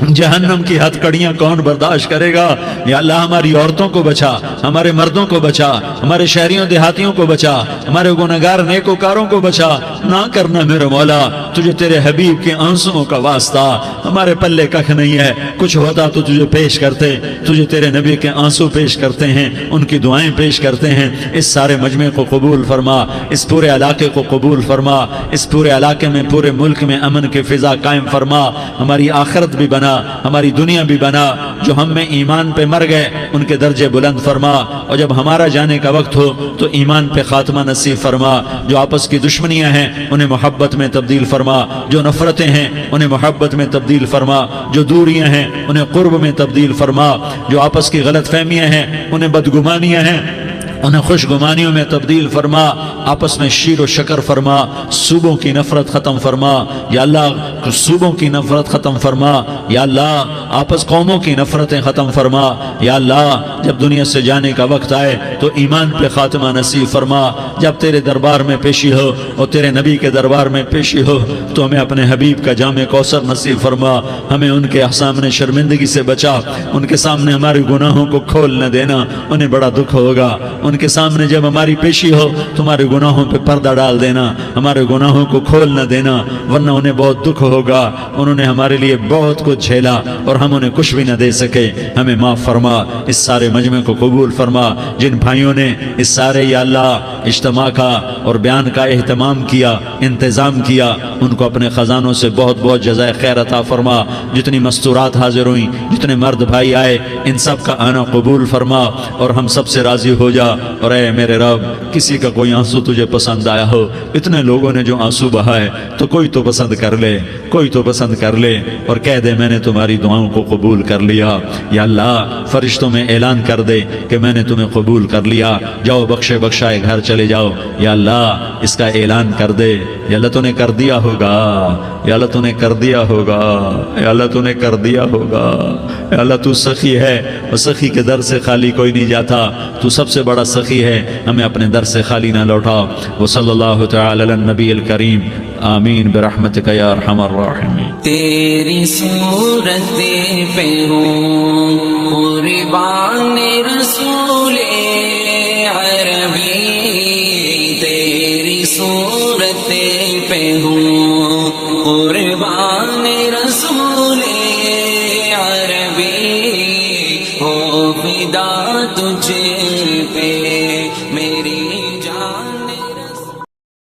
جہنم کی ہتھ کڑیاں کون برداشت کرے گا؟ یا اللہ ہماری عورتوں کو بچا، ہمارے مردوں کو بچا، ہمارے شہریوں دیہاتیوں کو بچا، ہمارے گناہگار نیکوکاروں کو بچا۔ نہ کرنا میرے مولا، تجھے تیرے حبیب کے آنسوؤں کا واسطہ، ہمارے پلے ککھ نہیں ہے، کچھ ہوتا تو تجھے پیش کرتے، تجھے تیرے نبی کے آنسو پیش کرتے ہیں، ان کی دعائیں پیش کرتے ہیں۔ اس سارے مجمع کو قبول فرما، اس پورے علاقے کو قبول فرما، اس پورے علاقے میں، پورے ملک میں امن کی فضا قائم فرما، ہماری آخرت بھی بنا، ہماری دنیا بھی بنا۔ جو ہم میں ایمان پہ مر گئے ان کے درجے بلند فرما، اور جب ہمارا جانے کا وقت ہو تو ایمان پہ خاتمہ نصیب فرما۔ جو آپس کی دشمنیاں ہیں انہیں محبت میں تبدیل فرما، جو نفرتیں ہیں انہیں محبت میں تبدیل فرما، جو دوریاں ہیں انہیں قرب میں تبدیل فرما، جو آپس کی غلط فہمیاں ہیں انہیں بدگمانیاں ہیں انہیں خوش گمانیوں میں تبدیل فرما، آپس میں شیر و شکر فرما، صوبوں کی نفرت ختم فرما یا اللہ، صوبوں کی نفرت ختم فرما یا اللہ، آپس قوموں کی نفرتیں ختم فرما یا اللہ۔ جب دنیا سے جانے کا وقت آئے تو ایمان پہ خاتمہ نصیب فرما. جب تیرے دربار میں پیشی ہو اور تیرے نبی کے دربار میں پیشی ہو تو ہمیں اپنے حبیب کا جام کوثر نصیب فرما. ہمیں ان کے سامنے شرمندگی سے بچا. ان کے سامنے ہمارے گناہوں کو کھول نہ دینا، انہیں بڑا دکھ ہوگا. ان کے سامنے جب ہماری پیشی ہو تمہارے گناہوں پہ پردہ ڈال دینا، ہمارے گناہوں کو کھول نہ دینا، ورنہ انہیں بہت دکھ ہوگا. انہوں نے ہمارے لیے بہت کچھ جھیلا اور ہم انہیں کچھ بھی نہ دے سکے. ہمیں معاف فرما. اس سارے مجمع کو قبول فرما. جن بھائیوں نے اس سارے یا اللہ اجتماع کا اور بیان کا اہتمام کیا، انتظام کیا، ان کو اپنے خزانوں سے بہت بہت جزائے خیر عطا فرما. جتنی مستورات حاضر ہوئیں، جتنے مرد بھائی آئے، ان سب کا آنا قبول فرما اور ہم سب سے راضی ہو جا. اور اے میرے رب، کسی کا کوئی آنسو تجھے پسند آیا ہو، اتنے لوگوں نے جو آنسو بہائے، تو کوئی تو پسند کر لے، کوئی تو پسند کر لے اور کہہ دے میں نے تمہاری دعاؤں کو قبول کر لیا. یا اللہ، فرشتوں میں اعلان کر دے کہ میں نے تمہیں قبول کر لیا. جاؤ بخشے بخشائے گھر چلے جاؤ. یا اللہ، اس کا اعلان کر دے. یا اللہ تو نے کر دیا ہوگا، یا اللہ تو نے کر دیا ہوگا، یا اللہ تو نے کر دیا ہوگا. یا اللہ تو سخی ہے اور سخی کے در سے خالی کوئی نہیں جاتا. تو سب سے بڑا سخی ہے، ہمیں اپنے در سے خالی نہ لوٹا. وصلی اللہ تعالی علی النبی الکریم. آمین برحمتک یا ارحم الراحمین. تیری صورت پہ ہوں قربان رسول عربی، تیری صورت